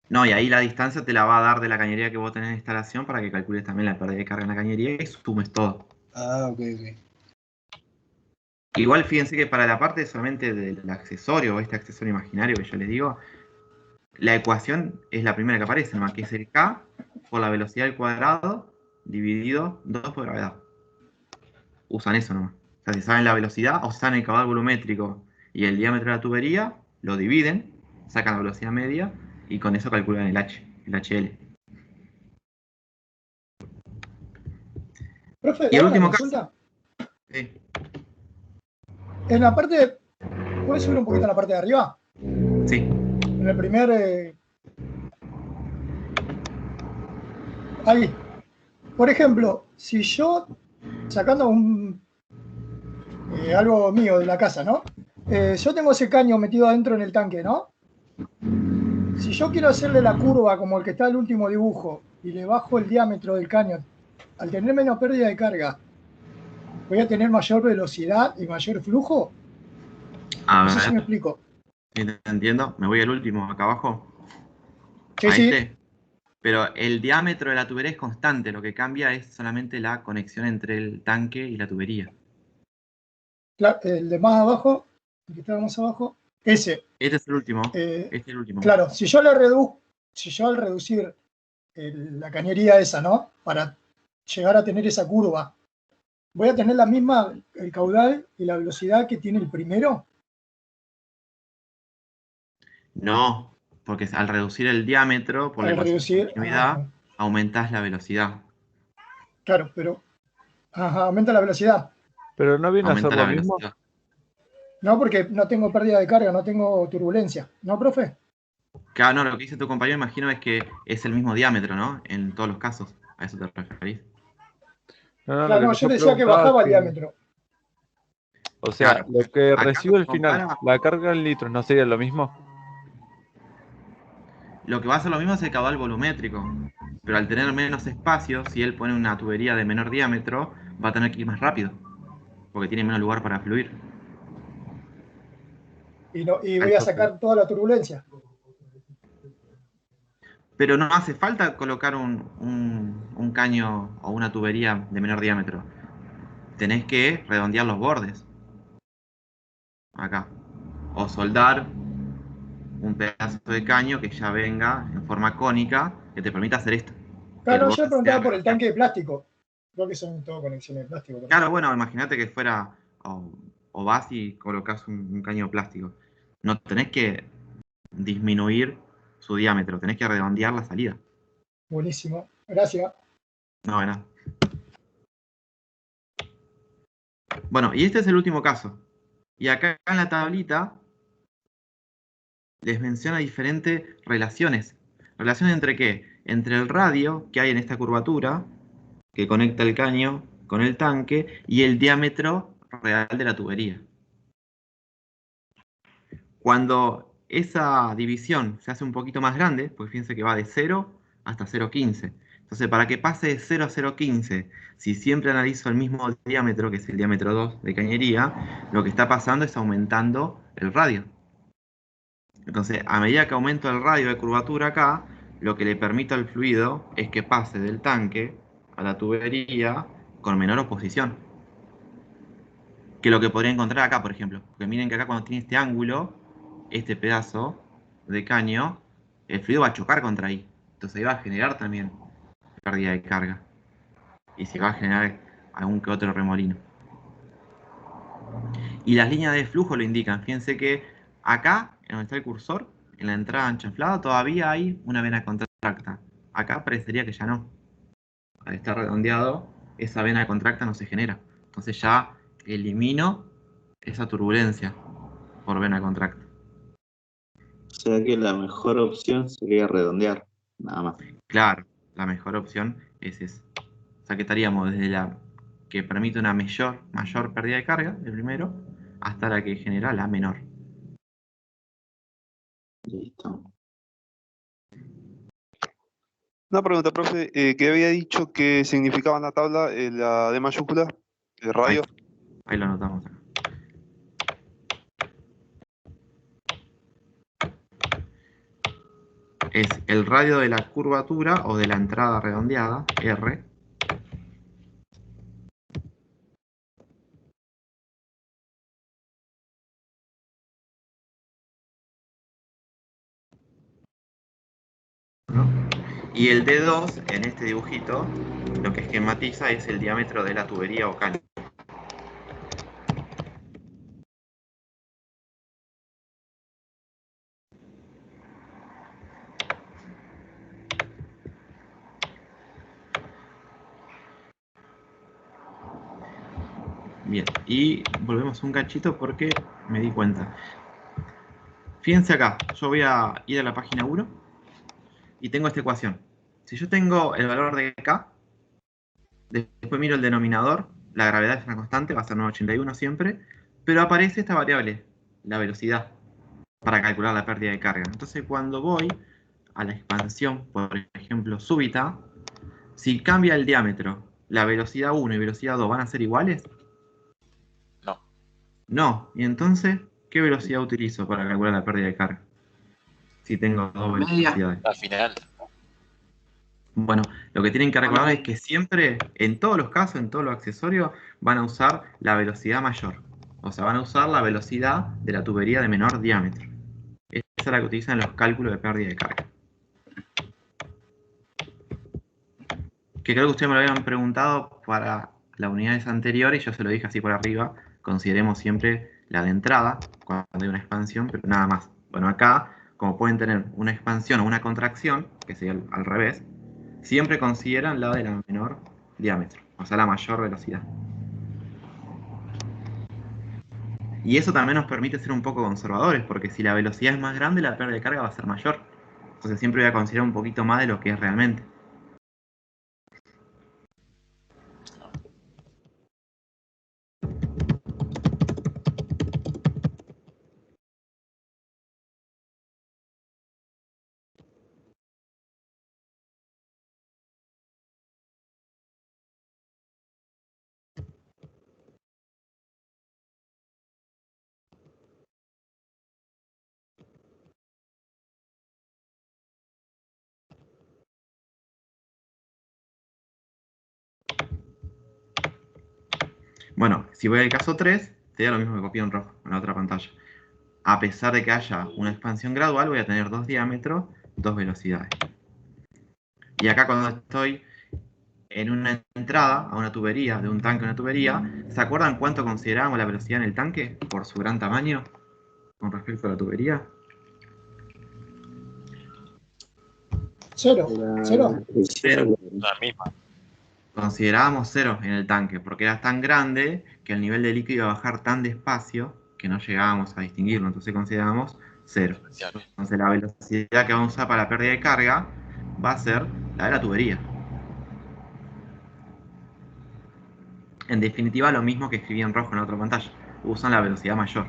No, y ahí la distancia te la va a dar de la cañería que vos tenés en instalación para que calcules también la pérdida de carga en la cañería y sumes todo. Ah, ok. Igual fíjense que para la parte solamente del accesorio, o este accesorio imaginario que yo les digo, la ecuación es la primera que aparece, nomás, que es el K por la velocidad al cuadrado dividido 2 por gravedad. Usan eso nomás. sea, si saben la velocidad o si saben el caudal volumétrico y el diámetro de la tubería, lo dividen, sacan la velocidad media y con eso calculan el HL. Profe, Y ¿le el hago una último consulta? Sí. En la parte, ¿puedes subir un poquito en la parte de arriba? Sí. En el primer... Ahí. Por ejemplo, si yo, sacando algo mío de la casa, ¿no? Yo tengo ese caño metido adentro en el tanque, ¿no? Si yo quiero hacerle la curva como el que está en el último dibujo y le bajo el diámetro del caño, al tener menos pérdida de carga, ¿voy a tener mayor velocidad y mayor flujo? A No sé si me ver, explico. si te entiendo. Me voy al último, acá abajo. Sí, A sí. este. Pero el diámetro de la tubería es constante, lo que cambia es solamente la conexión entre el tanque y la tubería. Claro, el de más abajo, el que está más abajo, ese. Este es el último. Este es el último. Claro, si yo al reducir la cañería esa, ¿no? Para llegar a tener esa curva, ¿voy a tener la misma, el caudal y la velocidad que tiene el primero? No, porque al reducir el diámetro por la Al ecuación de reducir, continuidad, aumentás la velocidad. claro, pero aumenta la velocidad. Pero no viene a Aumenta ser la lo mismo. velocidad. No, porque no tengo pérdida de carga, no tengo turbulencia. ¿No, profe? Claro, no, lo que dice tu compañero, imagino, es que es el mismo diámetro, ¿no? En todos los casos. ¿A eso te referís? No, Claro, lo no, que yo yo decía que preguntaba bajaba es el diámetro. o sea, Claro. lo que Acá recibe lo al final, compara- la carga en litros, ¿no sería lo mismo? Lo que va a hacer lo mismo es el caudal volumétrico. Pero al tener menos espacio, si él pone una tubería de menor diámetro, va a tener que ir más rápido. Porque tiene menos lugar para fluir. Y voy a sacar toda la turbulencia. Pero no hace falta colocar un caño o una tubería de menor diámetro. Tenés que redondear los bordes. Acá. O soldar un pedazo de caño que ya venga en forma cónica que te permita hacer esto. Claro, yo le preguntaba por el tanque de plástico. Creo que son todo conexiones de plástico. ¿Verdad? Claro, bueno, imagínate que fuera o vas y colocas un caño plástico. No tenés que disminuir su diámetro, tenés que redondear la salida. Buenísimo, gracias. No, nada. Bueno, y este es el último caso. Y acá en la tablita les menciona diferentes relaciones. ¿Relaciones entre qué? Entre el radio que hay en esta curvatura, que conecta el caño con el tanque, y el diámetro real de la tubería. Cuando esa división se hace un poquito más grande, pues fíjense que va de 0 hasta 0,15. Entonces, para que pase de 0 a 0,15, si siempre analizo el mismo diámetro, que es el diámetro 2 de cañería, lo que está pasando es aumentando el radio. Entonces, a medida que aumento el radio de curvatura acá, lo que le permite al fluido es que pase del tanque a la tubería con menor oposición que lo que podría encontrar acá, por ejemplo. Porque miren que acá cuando tiene este ángulo, este pedazo de caño, el fluido va a chocar contra ahí. Entonces ahí va a generar también pérdida de carga. Y se va a generar algún que otro remolino. Y las líneas de flujo lo indican. Fíjense que acá, en donde está el cursor, en la entrada ancha-inflada, todavía hay una vena contracta. Acá parecería que ya no. Al estar redondeado, esa vena contracta no se genera. Entonces ya elimino esa turbulencia por vena contracta. O sea que la mejor opción sería redondear, nada más. Claro, la mejor opción es esa. O sea que estaríamos desde la que permite una mayor pérdida de carga, el primero, hasta la que genera la menor. Listo. Una pregunta, profe, que había dicho que significaba en la tabla la D mayúscula, el radio. Ahí lo anotamos acá. Es el radio de la curvatura o de la entrada redondeada, R. ¿No? Y el D2, en este dibujito, lo que esquematiza es el diámetro de la tubería o caño. Bien, y volvemos un cachito porque me di cuenta. Fíjense acá, yo voy a ir a la página 1 y tengo esta ecuación. Si yo tengo el valor de K, después miro el denominador, la gravedad es una constante, va a ser 981 siempre, pero aparece esta variable, la velocidad, para calcular la pérdida de carga. Entonces cuando voy a la expansión, por ejemplo, súbita, si cambia el diámetro, la velocidad 1 y velocidad 2 van a ser iguales. No. No, y entonces, ¿qué velocidad utilizo para calcular la pérdida de carga? Si tengo dos velocidades. Al final. Bueno, lo que tienen que recordar es que siempre, en todos los casos, en todos los accesorios, van a usar la velocidad mayor. O sea, van a usar la velocidad de la tubería de menor diámetro. Esa es la que utilizan en los cálculos de pérdida de carga. Que creo que ustedes me lo habían preguntado para las unidades anteriores, y yo se lo dije así por arriba. Consideremos siempre la de entrada, cuando hay una expansión, pero nada más. Bueno, acá, como pueden tener una expansión o una contracción, que sería al revés, siempre consideran la de la menor diámetro, o sea, la mayor velocidad. Y eso también nos permite ser un poco conservadores, porque si la velocidad es más grande, la pérdida de carga va a ser mayor. Entonces siempre voy a considerar un poquito más de lo que es realmente. Bueno, si voy al caso 3, te da lo mismo que copié en rojo, en la otra pantalla. A pesar de que haya una expansión gradual, voy a tener dos diámetros, dos velocidades. Y acá cuando estoy en una entrada a una tubería, de un tanque a una tubería, ¿se acuerdan cuánto considerábamos la velocidad en el tanque por su gran tamaño con respecto a la tubería? Cero. La misma. Considerábamos cero en el tanque, porque era tan grande que el nivel de líquido iba a bajar tan despacio que no llegábamos a distinguirlo, entonces considerábamos cero. Entonces la velocidad que vamos a usar para la pérdida de carga va a ser la de la tubería. En definitiva, lo mismo que escribí en rojo en la otra pantalla. Usan la velocidad mayor.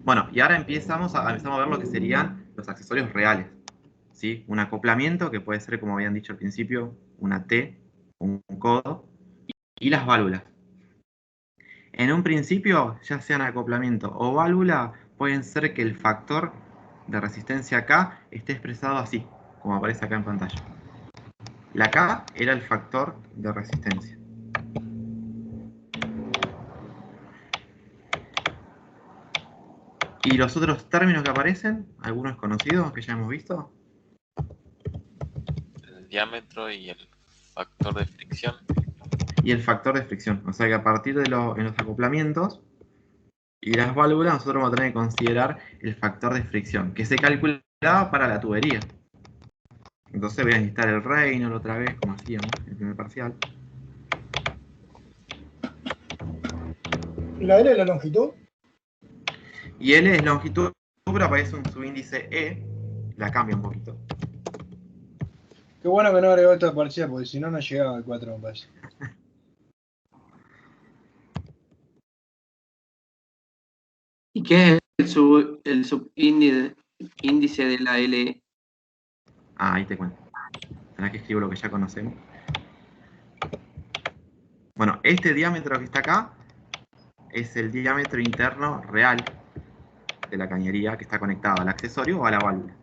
Bueno, y ahora empezamos a ver lo que serían los accesorios reales. ¿Sí? Un acoplamiento, que puede ser, como habían dicho al principio, una T, un codo, y las válvulas. En un principio, ya sean acoplamiento o válvula, pueden ser que el factor de resistencia K esté expresado así, como aparece acá en pantalla. La K era el factor de resistencia. ¿Y los otros términos que aparecen? ¿Algunos conocidos que ya hemos visto? El diámetro y el factor de fricción. Y el factor de fricción. O sea que a partir de en los acoplamientos y las válvulas, nosotros vamos a tener que considerar el factor de fricción, que se calculaba para la tubería. Entonces voy a necesitar el Reynolds otra vez, como hacíamos en el primer parcial. ¿Y la L es la longitud? Y L es longitud, pero aparece un subíndice E, la cambia un poquito. Qué bueno que no agregó esta parcial, porque si no, no llegaba al 4, me parece. ¿Y qué es el subíndice de la LE? Ah, ahí te cuento. Tenés que escribir lo que ya conocemos. Bueno, este diámetro que está acá es el diámetro interno real de la cañería que está conectada al accesorio o a la válvula.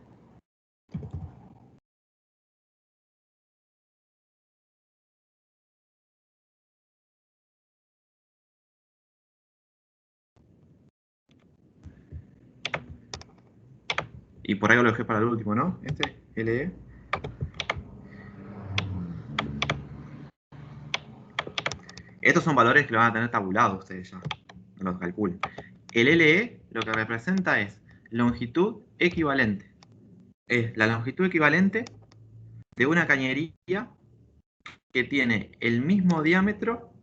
Y por ahí lo dejé para el último, ¿no? Este, LE. Estos son valores que lo van a tener tabulados ustedes ya. No los calculen. El LE lo que representa es longitud equivalente. Es la longitud equivalente de una cañería que tiene el mismo diámetro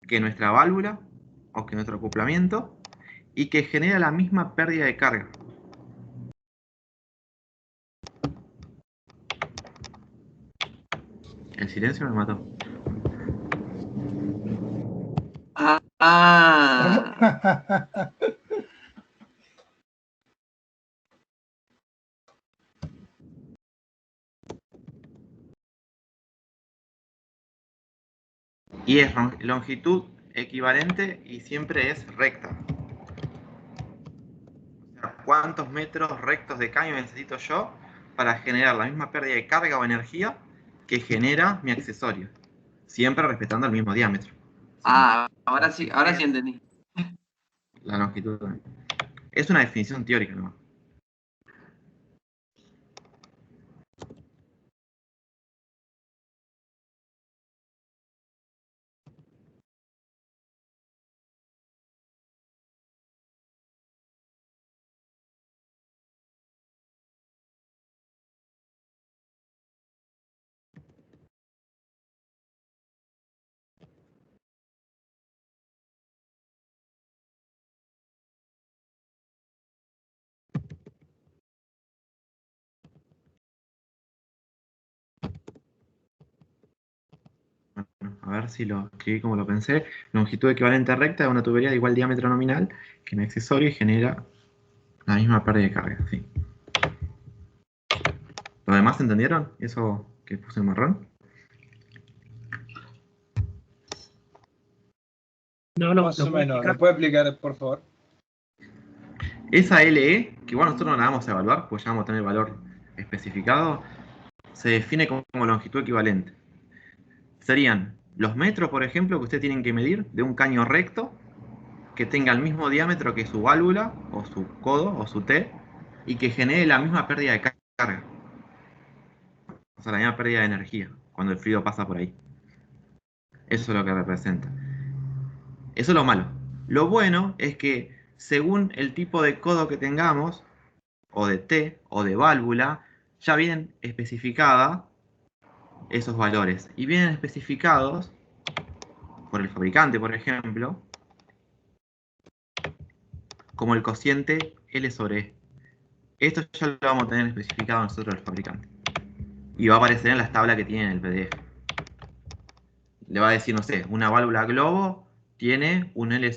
que nuestra válvula o que nuestro acoplamiento y que genera la misma pérdida de carga. El silencio me mató. Y es longitud equivalente y siempre es recta. O sea, ¿cuántos metros rectos de caño necesito yo para generar la misma pérdida de carga o energía que genera mi accesorio? Siempre respetando el mismo diámetro. Ahora sí entendí. La longitud también. Es una definición teórica, ¿no? Bueno, a ver si lo escribí como lo pensé. Longitud equivalente recta de una tubería de igual diámetro nominal que mi accesorio y genera la misma pérdida de carga. Sí. ¿Lo demás entendieron? ¿Eso que puse en marrón? No, Más o menos. ¿Lo puede explicar, por favor? Esa LE, que igual nosotros no la vamos a evaluar, pues ya vamos a tener el valor especificado, se define como longitud equivalente. Serían los metros, por ejemplo, que ustedes tienen que medir de un caño recto que tenga el mismo diámetro que su válvula, o su codo, o su T, y que genere la misma pérdida de carga. O sea, la misma pérdida de energía cuando el fluido pasa por ahí. Eso es lo que representa. Eso es lo malo. Lo bueno es que según el tipo de codo que tengamos, o de T, o de válvula, ya vienen especificadas esos valores. Y vienen especificados por el fabricante, por ejemplo, como el cociente L sobre E. Esto ya lo vamos a tener especificado nosotros el fabricante. Y va a aparecer en las tablas que tiene en el PDF. Le va a decir, no sé, una válvula globo tiene un LE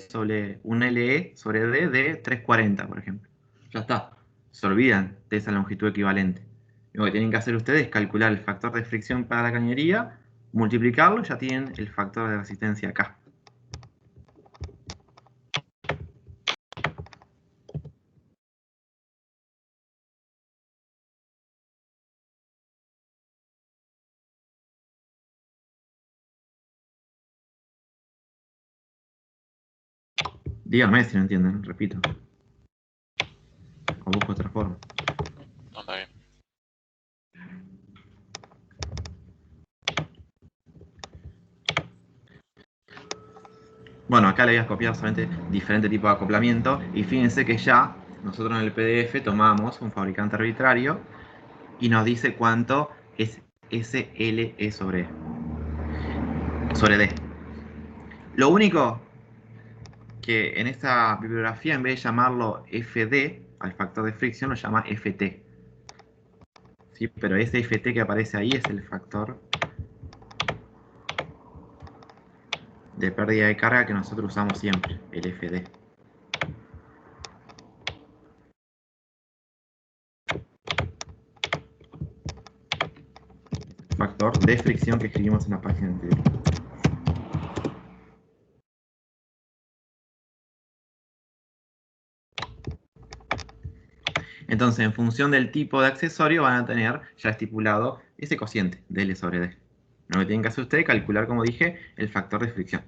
sobre D de 340, por ejemplo. Ya está. Se olvidan de esa longitud equivalente. Lo que tienen que hacer ustedes es calcular el factor de fricción para la cañería, multiplicarlo, ya tienen el factor de resistencia acá. Díganme si no entienden, repito. O busco otra forma. No, está bien. Bueno, acá le voy a copiar solamente diferente tipo de acoplamiento. Y fíjense que ya nosotros en el PDF tomamos un fabricante arbitrario y nos dice cuánto es SLE sobre D. Lo único que en esta bibliografía, en vez de llamarlo FD, al factor de fricción, lo llama FT. ¿Sí? Pero ese FT que aparece ahí es el factor de pérdida de carga que nosotros usamos siempre, el FD. Factor de fricción que escribimos en la página anterior. Entonces, en función del tipo de accesorio, van a tener ya estipulado ese cociente de L sobre D. Lo que tienen que hacer ustedes es calcular, como dije, el factor de fricción.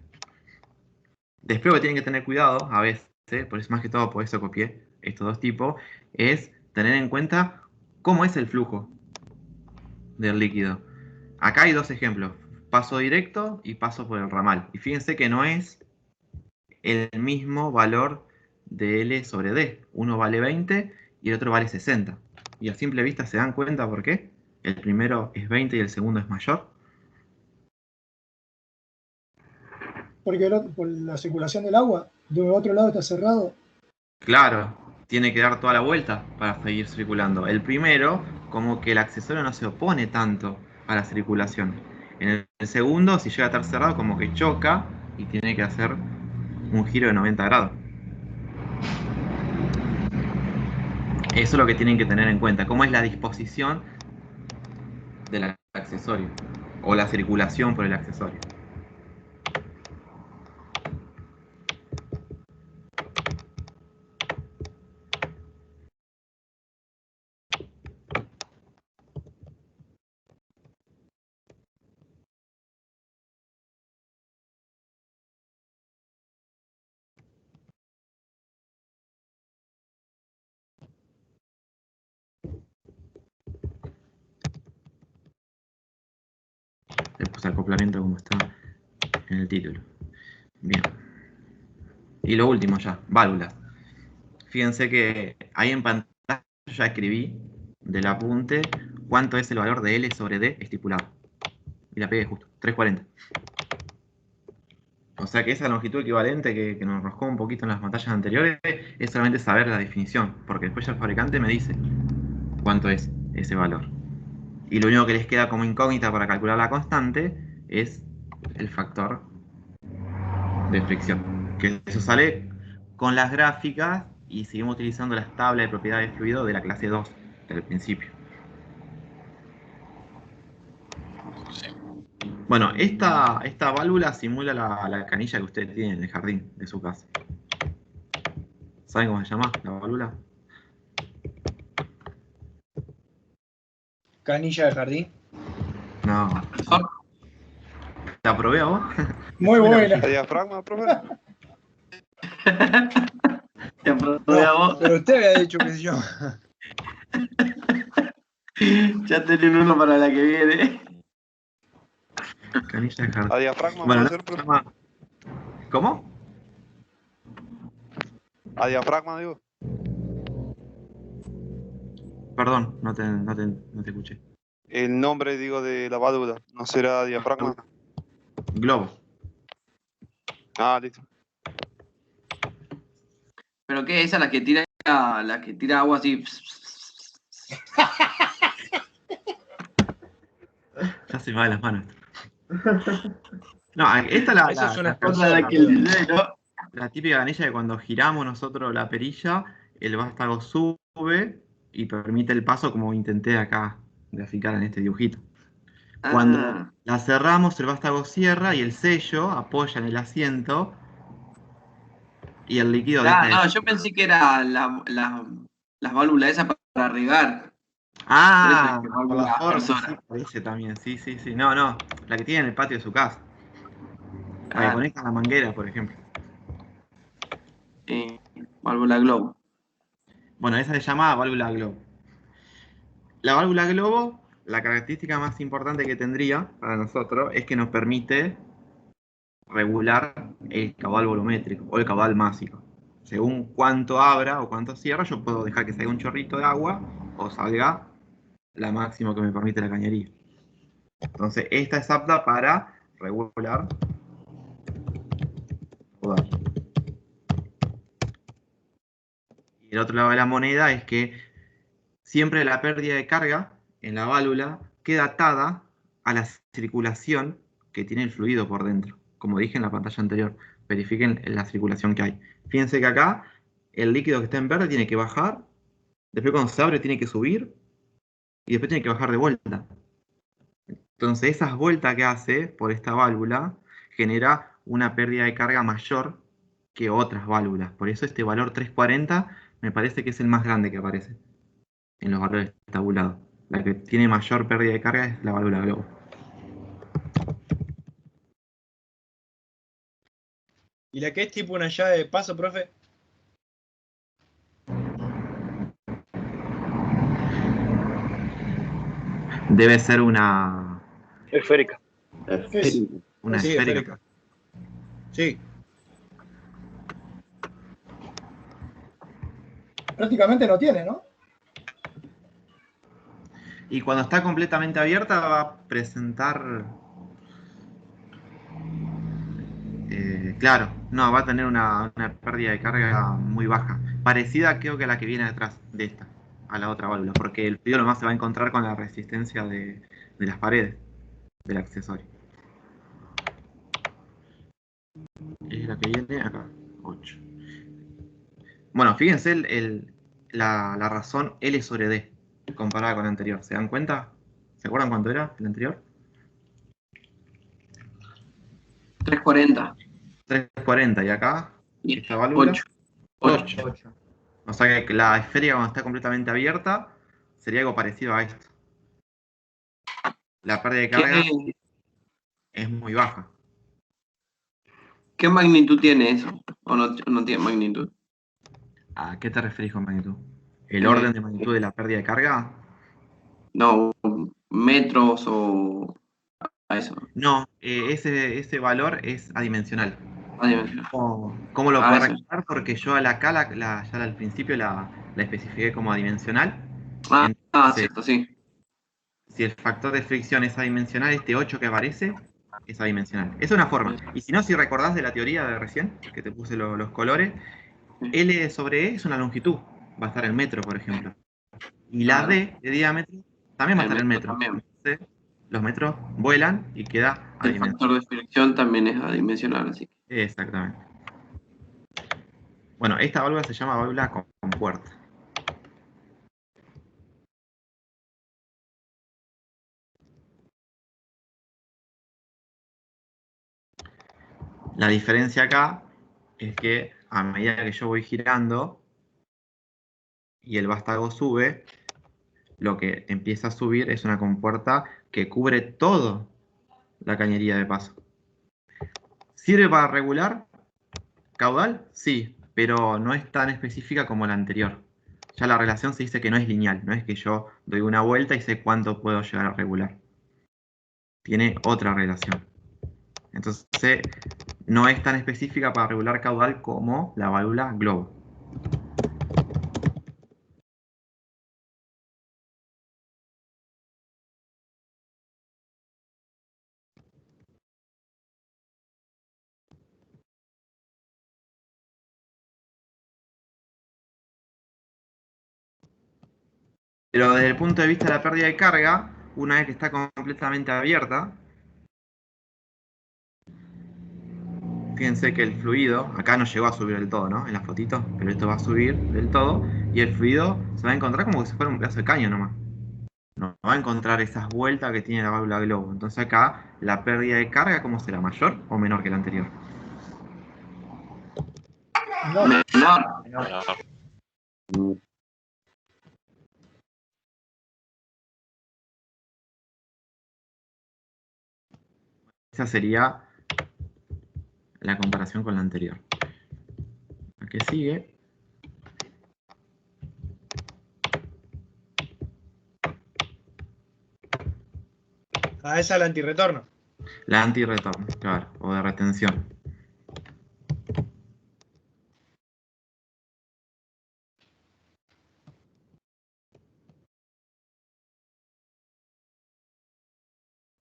Después lo que tienen que tener cuidado, a veces, por eso más que todo, por eso copié estos dos tipos, es tener en cuenta cómo es el flujo del líquido. Acá hay dos ejemplos, paso directo y paso por el ramal. Y fíjense que no es el mismo valor de L sobre D. Uno vale 20 y el otro vale 60. Y a simple vista se dan cuenta por qué. el primero es 20 y el segundo es mayor? Porque por la circulación del agua, de otro lado está cerrado. Claro, tiene que dar toda la vuelta para seguir circulando. El primero, como que el accesorio no se opone tanto a la circulación. En el segundo, si llega a estar cerrado, como que choca y tiene que hacer un giro de 90 grados. Eso es lo que tienen que tener en cuenta, cómo es la disposición del accesorio o la circulación por el accesorio. Le puse acoplamiento como está en el título. Bien. Y lo último ya, válvulas. Fíjense que ahí en pantalla yo ya escribí del apunte cuánto es el valor de L sobre D estipulado. Y la pegué justo, 340. O sea que esa longitud equivalente que nos enroscó un poquito en las pantallas anteriores es solamente saber la definición, porque después ya el fabricante me dice cuánto es ese valor. Y lo único que les queda como incógnita para calcular la constante es el factor de fricción. Que eso sale con las gráficas y seguimos utilizando las tablas de propiedades de fluido de la clase 2 del principio. Bueno, esta válvula simula la canilla que ustedes tienen en el jardín de su casa. ¿Saben cómo se llama la válvula? Canilla de jardín. No. ¿La probé a vos? Muy buena. ¿La diafragma, profe? No, pero usted había dicho que sí yo. Ya tienen uno para la que viene. Canilla de jardín. ¿La diafragma Bueno, puede ser, profe? ¿Cómo? ¿La diafragma, digo? Perdón, no te escuché. El nombre, digo, de la válvula. ¿No será diafragma? Globo. Ah, listo. ¿Pero qué es esa la que tira agua así? Ya se me va de las manos. No, esta es Esa es una cosa de que el DJ, ¿no? la típica canilla que cuando giramos nosotros la perilla, el vástago sube y permite el paso como intenté acá graficar en este dibujito. Cuando la cerramos, el vástago cierra y el sello apoya en el asiento y el líquido deja de... No, yo pensé que era las válvulas esas para regar. Ah, Por eso por la forma, aspersora. sí, parece también, sí. No, la que tiene en el patio de su casa. La que conecta a la manguera, por ejemplo. Válvula globo. Bueno, esa se llama válvula globo. La válvula globo, la característica más importante que tendría para nosotros es que nos permite regular el caudal volumétrico o el caudal másico. Según cuánto abra o cuánto cierra, yo puedo dejar que salga un chorrito de agua o salga la máxima que me permite la cañería. Entonces, esta es apta para regular caudal. Y el otro lado de la moneda es que siempre la pérdida de carga en la válvula queda atada a la circulación que tiene el fluido por dentro. Como dije en la pantalla anterior, verifiquen la circulación que hay. Fíjense que acá el líquido que está en verde tiene que bajar, después cuando se abre tiene que subir y después tiene que bajar de vuelta. Entonces esas vueltas que hace por esta válvula genera una pérdida de carga mayor que otras válvulas. Por eso este valor 340 me parece que es el más grande que aparece en los valores tabulados. La que tiene mayor pérdida de carga es la válvula globo. ¿Y la que es tipo una llave de paso, profe? Debe ser una... Esférica. Una Sí, esférica. Sí. Prácticamente no tiene, ¿no? Y cuando está completamente abierta va a presentar... claro, no, va a tener una pérdida de carga muy baja. Parecida creo que a la que viene detrás de esta, a la otra válvula. Porque el fluido nomás se va a encontrar con la resistencia de las paredes del accesorio. Es la que viene acá, 8. Bueno, fíjense la razón L sobre D comparada con la anterior. ¿Se dan cuenta? ¿Se acuerdan cuánto era el anterior? 340. 340 y acá, Y esta válvula, 8. 8. O sea que la esférica cuando está completamente abierta sería algo parecido a esto. La pérdida de carga es muy baja. ¿Qué magnitud tiene eso? ¿O no tiene magnitud? ¿A qué te referís con magnitud? ¿El orden de magnitud de la pérdida de carga? No, metros o a eso. No, ese valor es adimensional. Adimensional. ¿Cómo lo puedo recordar? Porque yo acá ya al principio la especifiqué como adimensional. Entonces, cierto, sí. Si el factor de fricción es adimensional, este 8 que aparece es adimensional. Es una forma. Y si no, si recordás de la teoría de recién, que te puse los colores, L sobre E es una longitud. Va a estar en metro, por ejemplo. Y la D de diámetro también va a estar en metro. Entonces, los metros vuelan y queda el factor de fricción también es adimensional, así. Exactamente. Bueno, esta válvula se llama válvula compuerta. La diferencia acá es que a medida que yo voy girando y el vástago sube, lo que empieza a subir es una compuerta que cubre toda la cañería de paso. ¿Sirve para regular caudal? Sí, pero no es tan específica como la anterior. Ya la relación se dice que no es lineal, no es que yo doy una vuelta y sé cuánto puedo llegar a regular. Tiene otra relación. Entonces, no es tan específica para regular caudal como la válvula globo. Pero desde el punto de vista de la pérdida de carga, una vez que está completamente abierta, fíjense que el fluido, acá no llegó a subir del todo, ¿no? En la fotito, pero esto va a subir del todo, y el fluido se va a encontrar como que si fuera un pedazo de caño nomás. No va a encontrar esas vueltas que tiene la válvula globo. Entonces acá, la pérdida de carga, ¿cómo será? ¿Mayor o menor que la anterior? Menor. Esa sería la comparación con la anterior. La que sigue. Esa es la antirretorno. La antirretorno, claro, o de retención.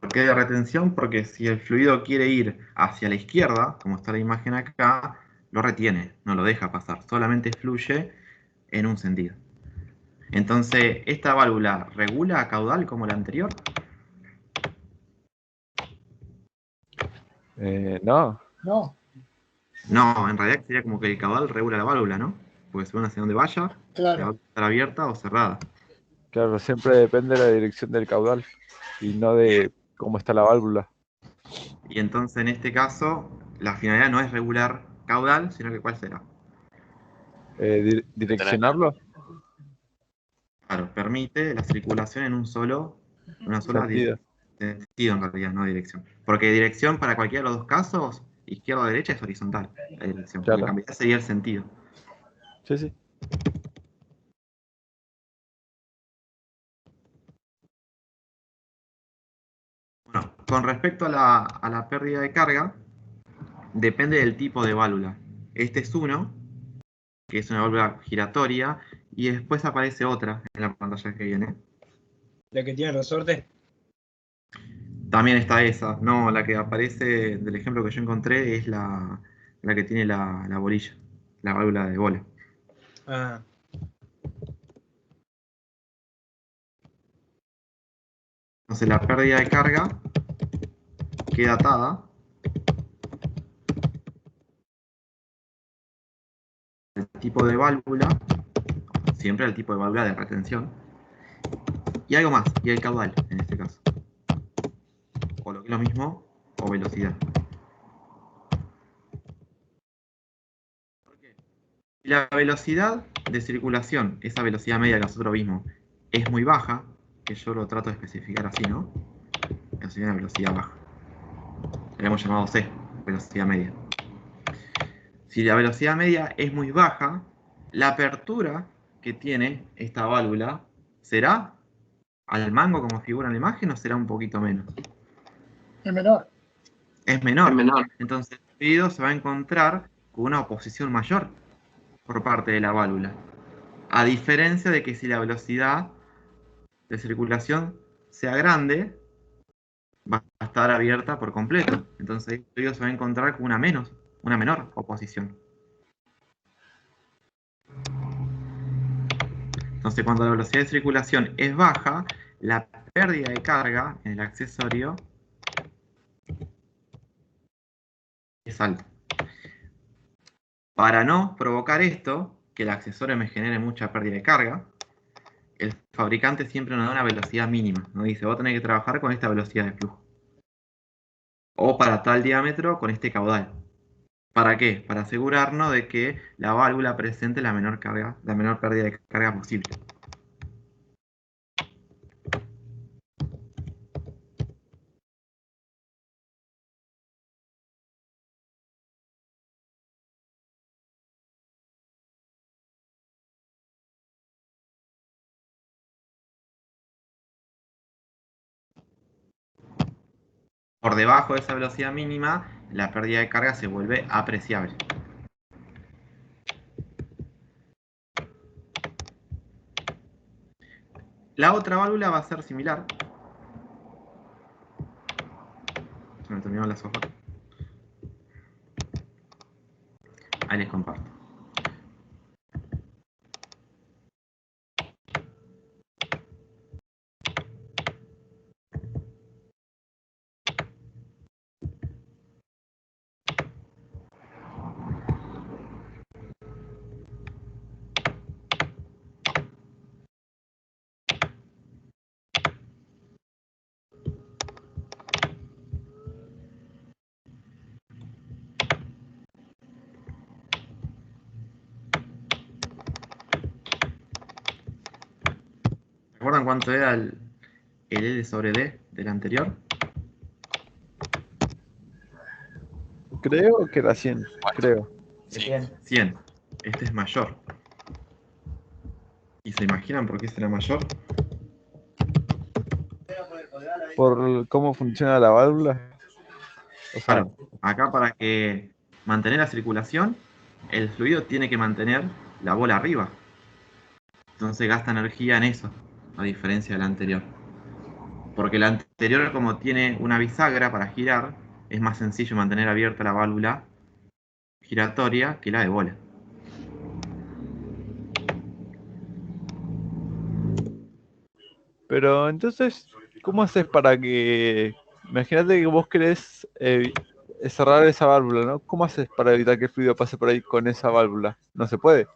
¿Por qué de retención? Porque si el fluido quiere ir hacia la izquierda, como está la imagen acá, lo retiene, no lo deja pasar, solamente fluye en un sentido. Entonces, ¿esta válvula regula caudal como la anterior? No. No. No, en realidad sería como que el caudal regula la válvula, ¿no? Porque según hacia dónde vaya, claro, la va a estar abierta o cerrada. Claro, siempre depende de la dirección del caudal y no de cómo está la válvula. Y entonces en este caso, la finalidad no es regular caudal, sino que ¿cuál será? ¿Direccionarlo? Claro, permite la circulación en una sola Sentido. sentido en realidad, no dirección. Porque dirección para cualquiera de los dos casos, izquierda o derecha, es horizontal la dirección. Claro. Lo que cambiaría sería el sentido. Sí, sí. Bueno, con respecto a la pérdida de carga, depende del tipo de válvula. Este es uno, que es una válvula giratoria, y después aparece otra en la pantalla que viene, ¿La que tiene resorte? También está esa. No, la que aparece del ejemplo que yo encontré es la que tiene la bolilla, la válvula de bola. Ah, Entonces la pérdida de carga queda atada al tipo de válvula, siempre al tipo de válvula de retención, y algo más, y el caudal en este caso. O lo que es lo mismo, o velocidad. Si la velocidad de circulación, esa velocidad media que nosotros vimos, es muy baja, que yo lo trato de especificar así, ¿no? Es una velocidad baja. Le hemos llamado C, velocidad media. Si la velocidad media es muy baja, la apertura que tiene esta válvula será al mango como figura en la imagen o será un poquito menos. Es menor. Es menor. Es menor. Entonces el fluido se va a encontrar con una oposición mayor por parte de la válvula. A diferencia de que si la velocidad de circulación sea grande, va a estar abierta por completo. Entonces el fluido se va a encontrar con una menor oposición. Entonces cuando la velocidad de circulación es baja, la pérdida de carga en el accesorio es alta. Para no provocar esto, que el accesorio me genere mucha pérdida de carga, el fabricante siempre nos da una velocidad mínima. Nos dice, vos tenés que trabajar con esta velocidad de flujo. O para tal diámetro con este caudal. ¿Para qué? Para asegurarnos de que la válvula presente la menor pérdida de carga posible. Por debajo de esa velocidad mínima, la pérdida de carga se vuelve apreciable. La otra válvula va a ser similar. Se me terminaron las hojas. Ahí les comparto. ¿Recuerdan cuánto era el L sobre D del anterior? Creo que era 100, creo. Sí. 100. Este es mayor. ¿Y se imaginan por qué será mayor? Por cómo funciona la válvula. O sea, Claro, acá para que mantener la circulación, el fluido tiene que mantener la bola arriba. Entonces gasta energía en eso, a diferencia del anterior. Porque el anterior, como tiene una bisagra para girar, es más sencillo mantener abierta la válvula giratoria que la de bola. pero entonces, ¿cómo haces para que... Imagínate que vos querés cerrar esa válvula, ¿no? ¿Cómo haces para evitar que el fluido pase por ahí con esa válvula? No se puede.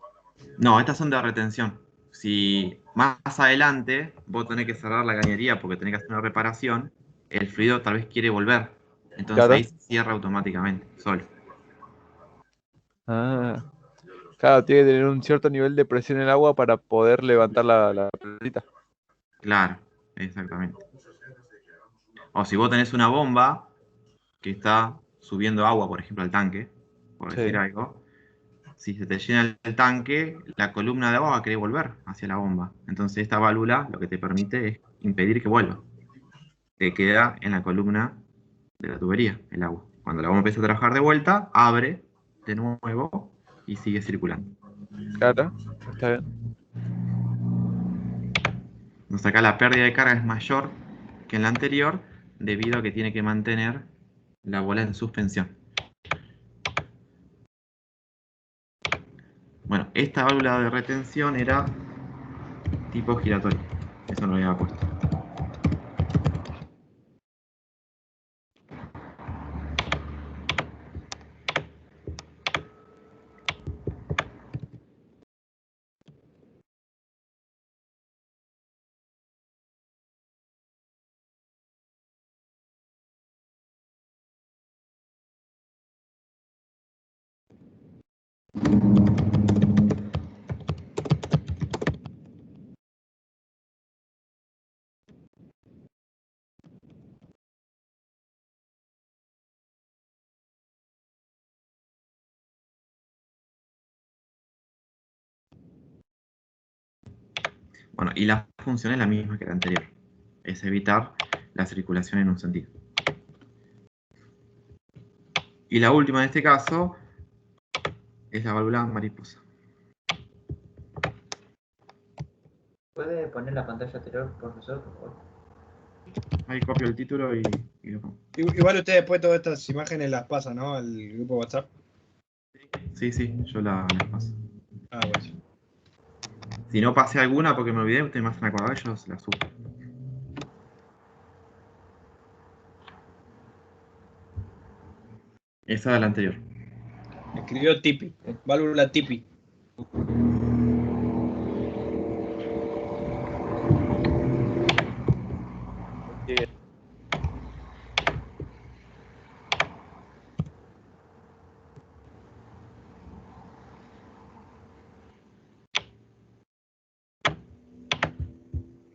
No, estas son de retención. Si más adelante vos tenés que cerrar la cañería porque tenés que hacer una reparación, el fluido tal vez quiere volver. Entonces Claro. ahí se cierra automáticamente, solo. Ah, claro, tiene que tener un cierto nivel de presión en el agua para poder levantar la pelotita. Claro, exactamente. O si vos tenés una bomba que está subiendo agua, por ejemplo, al tanque, por Sí. decir algo, si se te llena el tanque, la columna de agua va a querer volver hacia la bomba. Entonces esta válvula lo que te permite es impedir que vuelva. Te queda en la columna de la tubería el agua. Cuando la bomba empieza a trabajar de vuelta, abre de nuevo y sigue circulando. Claro, está bien. Entonces acá la pérdida de carga es mayor que en la anterior debido a que tiene que mantener la bola en suspensión. Bueno, esta válvula de retención era tipo giratorio. Eso no lo había puesto. Bueno, y la función es la misma que la anterior. Es evitar la circulación en un sentido. Y la última en este caso es la válvula mariposa. ¿Puede poner la pantalla anterior, profesor, por favor? Ahí copio el título y lo pongo. Igual ustedes después todas estas imágenes las pasan, ¿no? Al grupo WhatsApp. Sí, yo las paso. Ah, bueno. Si no pasé alguna porque me olvidé, ustedes me hacen acordar, yo se las subo. Esa es la anterior. Escribió Tipi. Válvula Tipi.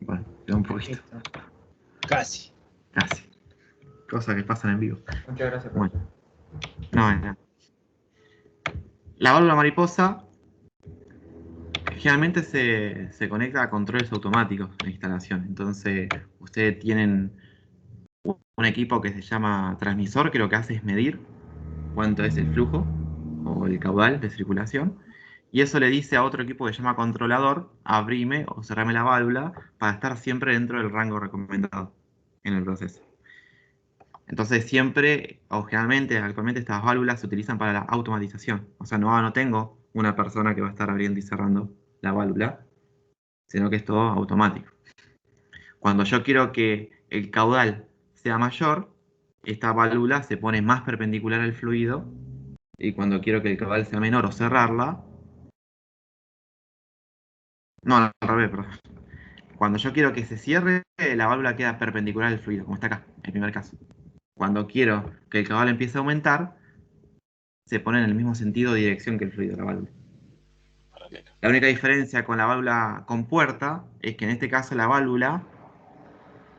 Bueno, quedó un poquito. Casi. Casi. Cosas que pasan en vivo. Muchas gracias, Bueno. profesor. No, nada. La válvula mariposa generalmente se conecta a controles automáticos de instalación. Entonces, ustedes tienen un equipo que se llama transmisor, que lo que hace es medir cuánto es el flujo o el caudal de circulación. Y eso le dice a otro equipo que se llama controlador, abrime o cerrame la válvula para estar siempre dentro del rango recomendado en el proceso. Entonces siempre, o generalmente, actualmente estas válvulas se utilizan para la automatización. O sea, no tengo una persona que va a estar abriendo y cerrando la válvula, sino que es todo automático. Cuando yo quiero que el caudal sea mayor, esta válvula se pone más perpendicular al fluido, y cuando quiero que el caudal sea menor o cerrarla, no, al revés, perdón. Cuando yo quiero que se cierre, la válvula queda perpendicular al fluido, como está acá, en el primer caso. Cuando quiero que el caudal empiece a aumentar, se pone en el mismo sentido de dirección que el fluido de la válvula. La única diferencia con la válvula con puerta es que en este caso la válvula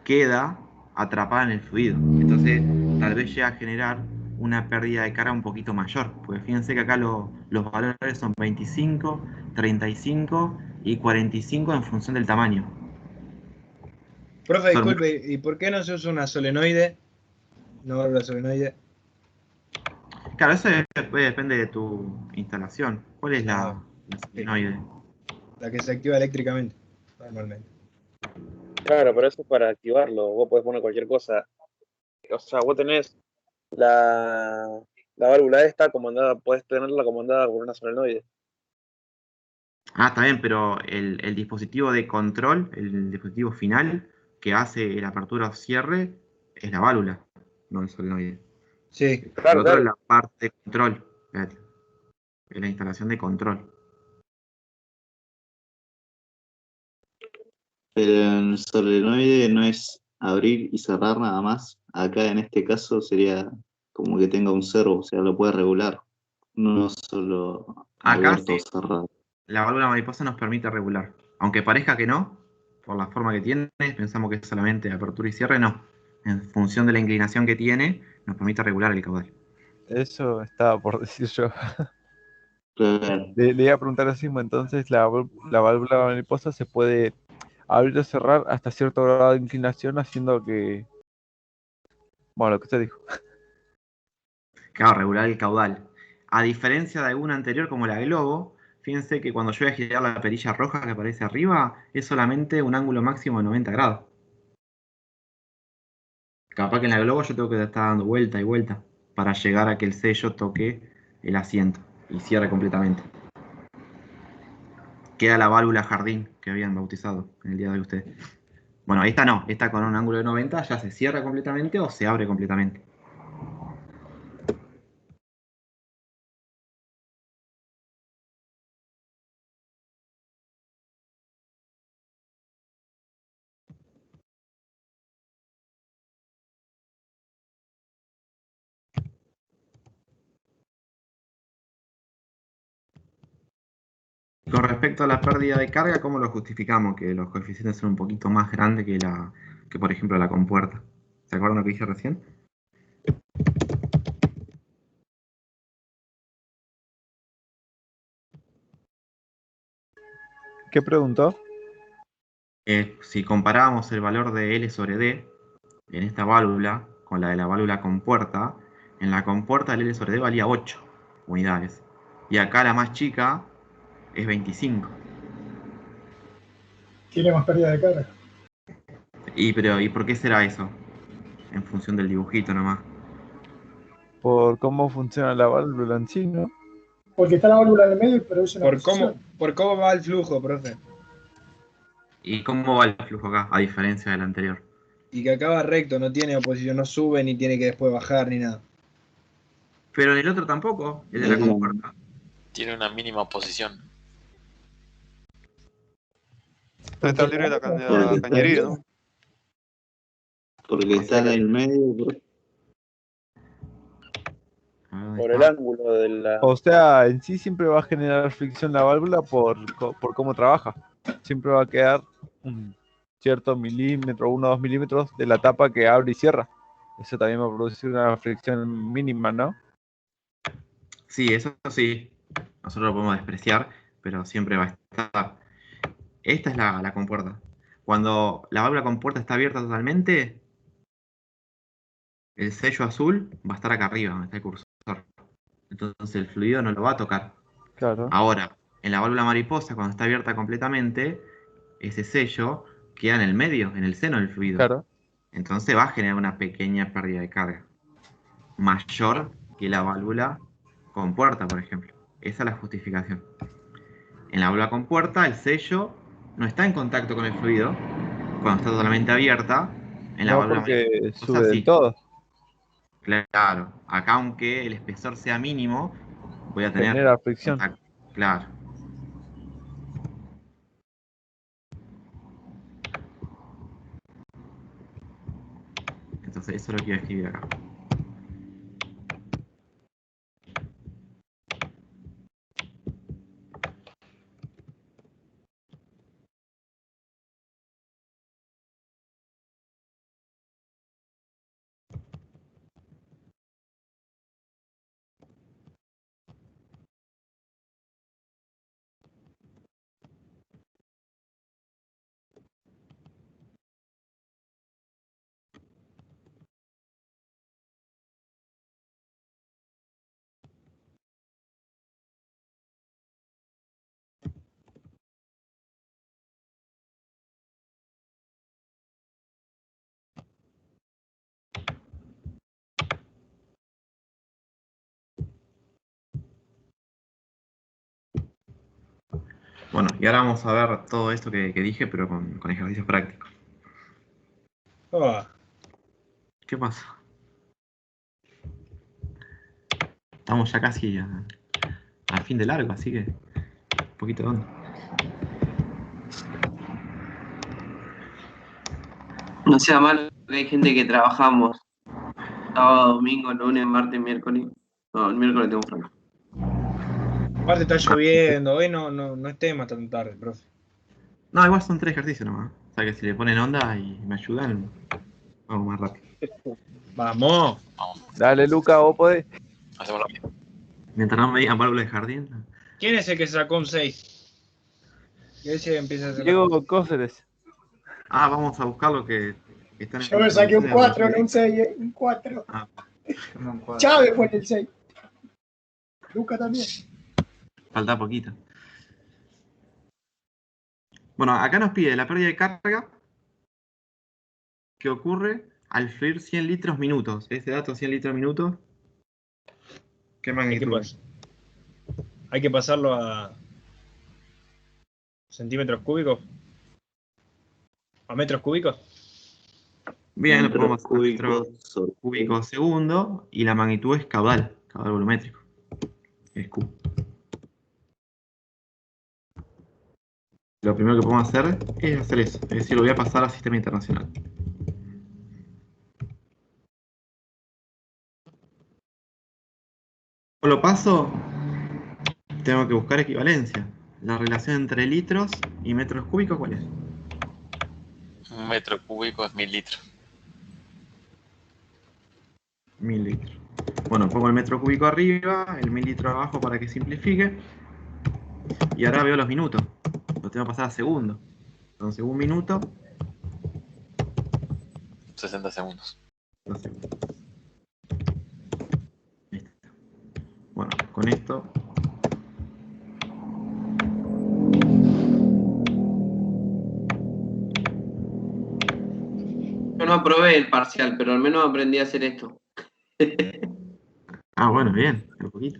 queda atrapada en el fluido. Entonces, tal vez llega a generar una pérdida de carga un poquito mayor. Porque fíjense que acá los valores son 25, 35 y 45 en función del tamaño. Profe, disculpe, ¿y por qué no se usa una solenoide? No válvula solenoide. Claro, eso depende de tu instalación. ¿Cuál es la solenoide? La que se activa eléctricamente, normalmente. Claro, pero eso es para activarlo. Vos podés poner cualquier cosa. O sea, vos tenés la válvula esta comandada, podés tenerla comandada por una solenoide. Ah, está bien, pero el dispositivo de control, el dispositivo final que hace la apertura o cierre, es la válvula, no el solenoide. Sí, Claro, claro. Es la parte de control, fíjate. Es la instalación de control. Pero el solenoide no es abrir y cerrar nada más. Acá en este caso sería como que tenga un servo, o sea, lo puede regular. No solo Acá abierto sí, o cerrado. la válvula mariposa nos permite regular. Aunque parezca que no, por la forma que tiene, pensamos que es solamente apertura y cierre, no. En función de la inclinación que tiene, nos permite regular el caudal. Eso estaba por decir yo. Claro. Le iba a preguntar así, entonces la válvula mariposa se puede abrir o cerrar hasta cierto grado de inclinación, haciendo que... Bueno, lo que usted dijo. Claro, regular el caudal. A diferencia de alguna anterior como la Globo, fíjense que cuando yo voy a girar la perilla roja que aparece arriba, es solamente un ángulo máximo de 90 grados. Capaz que en la globo yo tengo que estar dando vuelta y vuelta para llegar a que el sello toque el asiento y cierre completamente. Queda la válvula jardín que habían bautizado en el día de ustedes. Bueno, esta no, esta con un ángulo de 90 ya se cierra completamente o se abre completamente. Con respecto a la pérdida de carga, ¿cómo lo justificamos? Que los coeficientes son un poquito más grandes que por ejemplo, la compuerta. ¿Se acuerdan lo que dije recién? ¿Qué preguntó? Si comparábamos el valor de L sobre D en esta válvula con la de la válvula compuerta, en la compuerta el L sobre D valía 8 unidades. Y acá la más chica es 25. Tiene más pérdida de carga. ¿Y por qué será eso? En función del dibujito nomás. Por cómo funciona la válvula en sí, ¿no? Porque está la válvula en el medio y produce una Por cómo va el flujo, profe. ¿Y cómo va el flujo acá, a diferencia del anterior? Y que acá va recto, no tiene oposición, no sube ni tiene que después bajar ni nada. Pero en el otro tampoco, el de la compuerta. Tiene una mínima posición. Está libre la cañería, ¿no? Porque está en el medio. Por el ángulo de la... O sea, en sí siempre va a generar fricción la válvula por cómo trabaja. Siempre va a quedar un cierto milímetro, 1 o 2 milímetros de la tapa que abre y cierra. Eso también va a producir una fricción mínima, ¿no? Sí, eso sí. Nosotros lo podemos despreciar, pero siempre va a estar. Esta es la compuerta. Cuando la válvula compuerta está abierta totalmente, el sello azul va a estar acá arriba, donde está el cursor. Entonces el fluido no lo va a tocar. Claro. Ahora, en la válvula mariposa, cuando está abierta completamente, ese sello queda en el medio, en el seno del fluido. Claro. Entonces va a generar una pequeña pérdida de carga. Mayor que la válvula compuerta, por ejemplo. Esa es la justificación. En la válvula compuerta, el sello no está en contacto con el fluido. Cuando está totalmente abierta, en la válvula porque mariposa sube del todo. Claro, acá aunque el espesor sea mínimo, voy a tener Genera fricción. contacto. Claro. Entonces eso es lo que voy a escribir acá. Bueno, y ahora vamos a ver todo esto que dije, pero con ejercicios prácticos. ¿Qué pasa? Estamos ya casi al fin de largo, así que un poquito de onda. No sea malo que hay gente que trabajamos sábado, domingo, lunes, martes, miércoles. No, el miércoles tengo franco. Aparte está lloviendo, hoy no es tema tan tarde, profe. No, igual son 3 ejercicios nomás. O sea que si le ponen onda y me ayudan, vamos más rápido. Vamos. Dale, Luca, vos podés. Hacemos lo mismo. Mientras no me digan válvula de jardín. ¿Quién es el que sacó un 6? Y ese empieza a hacer. Diego Cóceres. Ah, vamos a buscar lo que está en el. Yo me saqué un 4, no un 6, un 4. Ah. Chávez fue en el 6. Luca también. Falta poquito. Bueno, acá nos pide la pérdida de carga que ocurre al fluir 100 litros minutos. Ese dato 100 litros minutos, ¿qué magnitud es? Hay que pasarlo a centímetros cúbicos. ¿A metros cúbicos? Bien, lo Metros podemos hacer cúbicos metros cúbicos segundo y la magnitud es caudal volumétrico. Es Q. Lo primero que podemos hacer es hacer eso, es decir, lo voy a pasar al sistema internacional. Cuando lo paso, tengo que buscar equivalencia. La relación entre litros y metros cúbicos, ¿cuál es? Un metro cúbico es 1000 litros. 1000 litros. Bueno, pongo el metro cúbico arriba, el 1000 litros abajo para que simplifique. Y ahora veo los minutos. Lo tengo que pasar a segundo. Entonces, un minuto. 60 segundos. 2 segundos. Listo. Bueno, con esto. Yo no aprobé el parcial, pero al menos aprendí a hacer esto. Ah, bueno, bien, un poquito.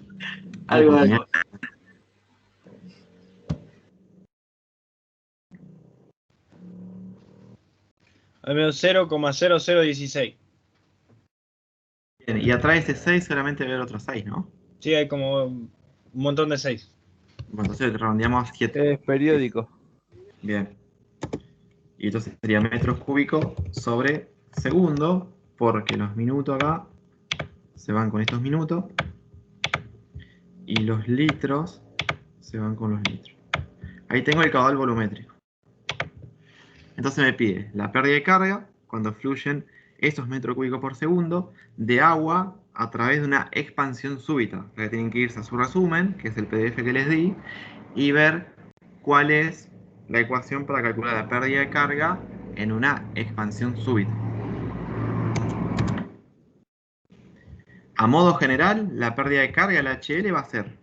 Algo. Al menos 0,0016. Bien, y atrás de ese 6 solamente veo el otro 6, ¿no? Sí, hay como un montón de 6. Bueno, entonces redondeamos a 7. Es periódico. Bien. Y entonces sería metros cúbicos sobre segundo, porque los minutos acá se van con estos minutos y los litros se van con los litros. Ahí tengo el caudal volumétrico. Entonces me pide la pérdida de carga cuando fluyen esos metros cúbicos por segundo de agua a través de una expansión súbita. O sea, tienen que irse a su resumen, que es el PDF que les di, y ver cuál es la ecuación para calcular la pérdida de carga en una expansión súbita. A modo general, la pérdida de carga, el HL, va a ser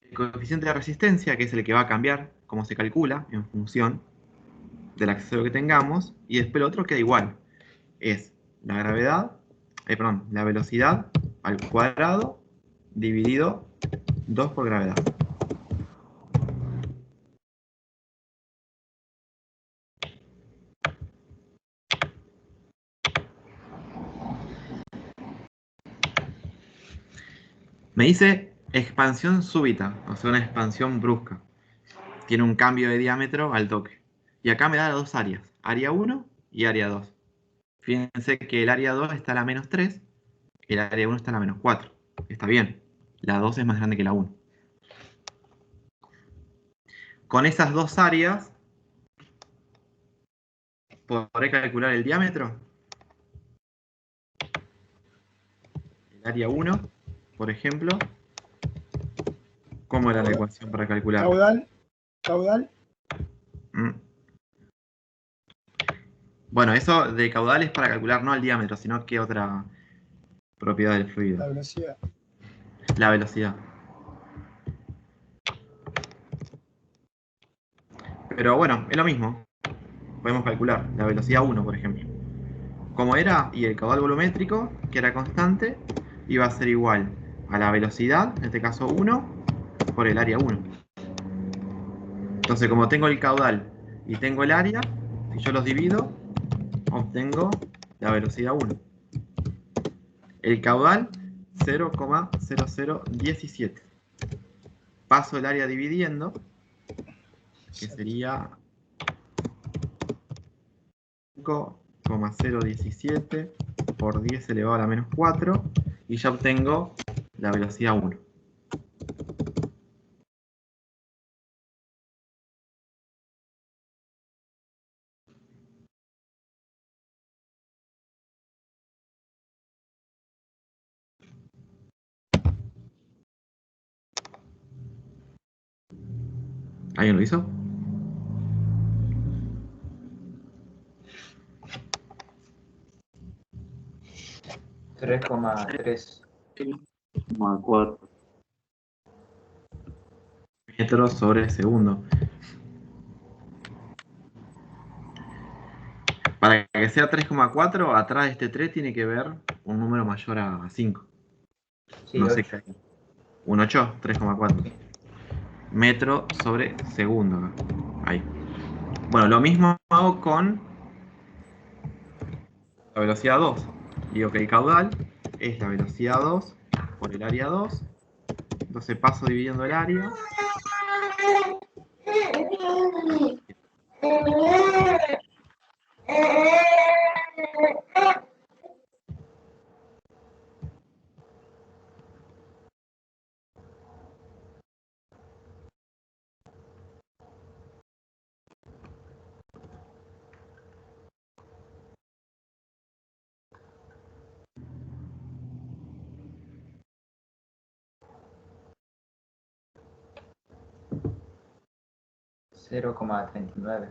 el coeficiente de resistencia, que es el que va a cambiar cómo se calcula en función del accesorio que tengamos, y después lo otro queda igual. Es la gravedad, la velocidad al cuadrado dividido 2 por gravedad. Me dice expansión súbita, o sea, una expansión brusca. Tiene un cambio de diámetro al toque. Y acá me da las dos áreas, área 1 y área 2. Fíjense que el área 2 está a la menos 3, el área 1 está a la menos 4. Está bien, la 2 es más grande que la 1. Con esas dos áreas, ¿podré calcular el diámetro? El área 1, por ejemplo. ¿Cómo era la ecuación para calcular? Caudal. Bueno, eso de caudal es para calcular no el diámetro, sino qué otra propiedad del fluido. La velocidad. La velocidad. Pero bueno, es lo mismo. Podemos calcular la velocidad 1, por ejemplo. Como era, y el caudal volumétrico, que era constante, iba a ser igual a la velocidad, en este caso 1, por el área 1. Entonces, como tengo el caudal y tengo el área, si yo los divido, obtengo la velocidad 1. El caudal, 0,0017. Paso el área dividiendo, que sería 5,017 por 10 elevado a la menos 4, y ya obtengo la velocidad 1. ¿Alguien lo hizo? $3,3 4 metros sobre segundo. que sea 3,4, atrás de este 3 tiene que ver un número mayor a 5. Sí, No sé 8. qué. Un 8, 3,4. Metro sobre segundo. Acá. Ahí. Bueno, lo mismo hago con la velocidad 2. Digo que el caudal es la velocidad 2 por el área 2. Entonces paso dividiendo el área. $0,39.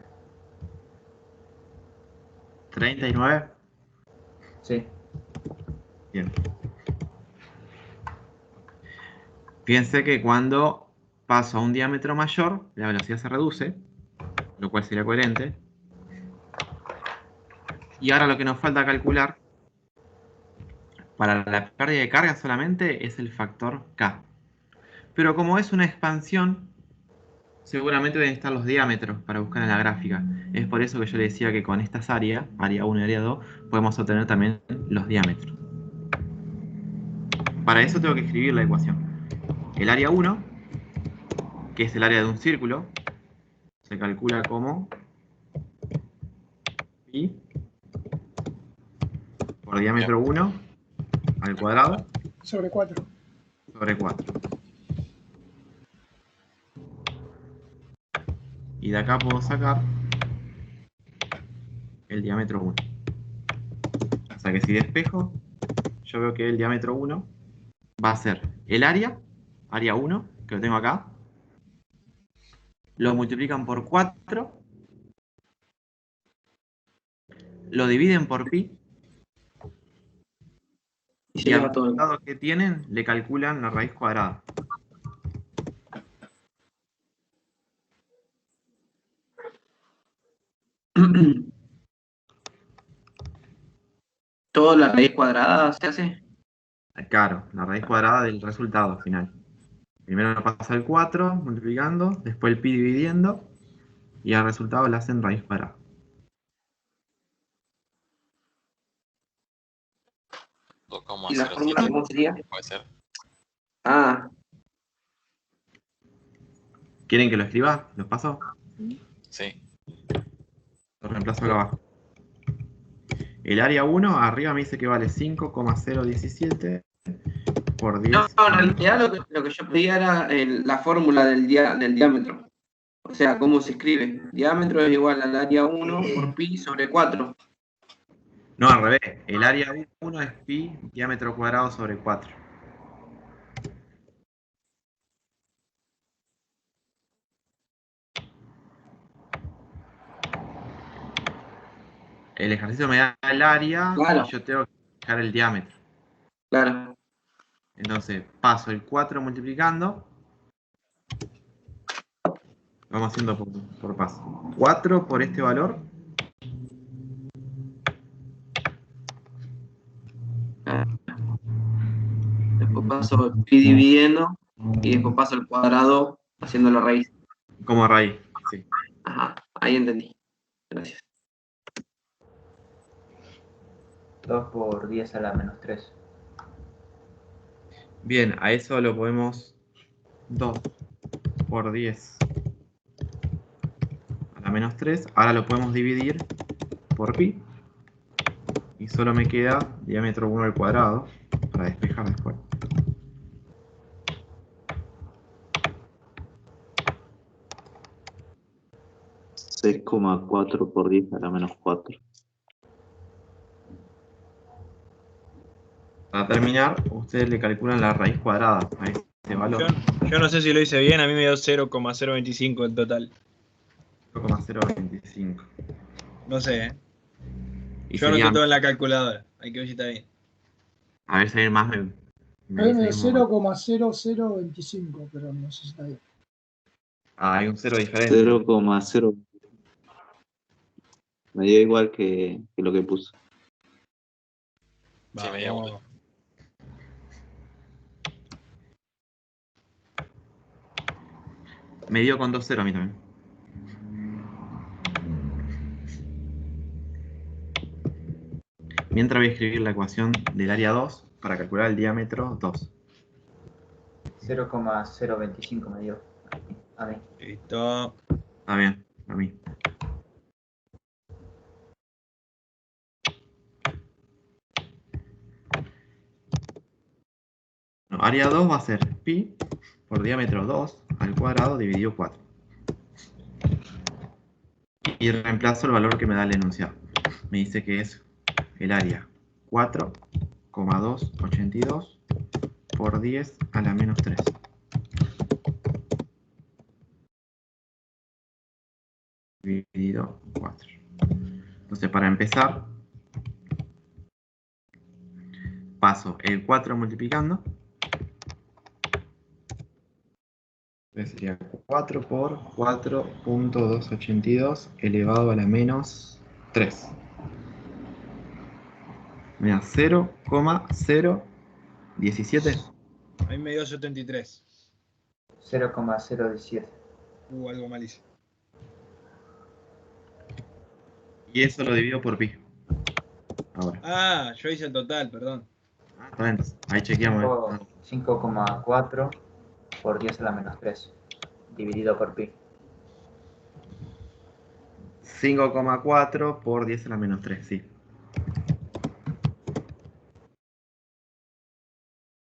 39. Sí. Bien. Fíjense que cuando paso a un diámetro mayor, la velocidad se reduce, lo cual sería coherente. Y ahora lo que nos falta calcular para la pérdida de carga solamente es el factor K. Pero como es una expansión, seguramente deben estar los diámetros para buscar en la gráfica. Es por eso que yo le decía que con estas áreas, área 1 y área 2, podemos obtener también los diámetros. Para eso tengo que escribir la ecuación. El área 1, que es el área de un círculo, se calcula como pi por diámetro 1 al cuadrado Sobre 4. sobre 4. Y de acá puedo sacar el diámetro 1. O sea que si despejo, yo veo que el diámetro 1 va a ser el área 1, que lo tengo acá, lo multiplican por 4, lo dividen por pi, y al resultado que tienen le calculan la raíz cuadrada. ¿Todo la raíz cuadrada se hace? Claro, la raíz cuadrada del resultado final. Primero pasa el 4 multiplicando, después el pi dividiendo, y al resultado le hacen raíz cuadrada. ¿Y la fórmula cómo sería? Puede ser. Ah, ¿Quieren que lo escriba? ¿Los paso? Sí. Lo reemplazo acá abajo. El área 1 arriba me dice que vale 5,017 por 10. no, en realidad lo que yo pedía era la fórmula del diámetro. O sea, cómo se escribe. Diámetro es igual al área 1 por pi sobre 4. No, al revés. El área 1 es pi diámetro cuadrado sobre 4. El ejercicio me da el área, claro, y yo tengo que fijar el diámetro. Claro. Entonces paso el 4 multiplicando. Vamos haciendo por paso. 4 por este valor. Después paso el pi dividiendo y después paso el cuadrado haciendo la raíz. Como raíz, sí. Ajá, ahí entendí. Gracias. 2 por 10 a la menos 3. Bien, a eso lo podemos 2 por 10 a la menos 3. Ahora lo podemos dividir por pi. Y solo me queda diámetro 1 al cuadrado para despejar después. $6,4 por 10 a la menos 4. Para terminar, ustedes le calculan la raíz cuadrada a este valor. Yo no sé si lo hice bien, a mí me dio 0,025 en total. 0,025. No sé, ¿eh? Y Yo anoté serían, todo en la calculadora, hay que ver si está bien. a ver si hay más. A mí me dio 0,0025, pero no sé si está bien. Hay un 0 diferente. 0,0. Me dio igual que lo que puso. Sí, me dio igual. Me dio con 2-0 a mí también. Mientras voy a escribir la ecuación del área 2 para calcular el diámetro 2. 0,025 me dio. A mí. Listo. Está bien, a mí. No, área 2 va a ser pi por diámetro 2 al cuadrado dividido 4. Y reemplazo el valor que me da el enunciado. Me dice que es el área 4,282 por 10 a la menos 3. Dividido 4. Entonces, para empezar, paso el 4 multiplicando. Entonces sería 4 por 4.282 elevado a la menos 3. Mira, 0,017. A mí me dio 73. 0,017. Algo malísimo. Y eso lo divido por pi. Ahora. Ah, yo hice el total, perdón. Está bien, ahí chequeamos. 5,4 por 10 a la menos 3. Dividido por pi. 5,4 por 10 a la menos 3, sí.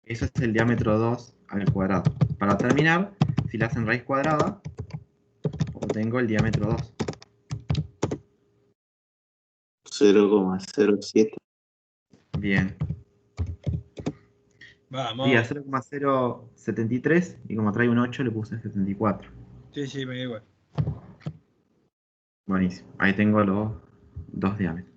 Eso es el diámetro 2 al cuadrado. Para terminar, si le hacen raíz cuadrada, obtengo el diámetro 2. 0,07. Bien. Vamos. Sí, a 0,073 y como trae un 8 le puse 74. Sí, me dio igual. Buenísimo. Ahí tengo los dos diámetros.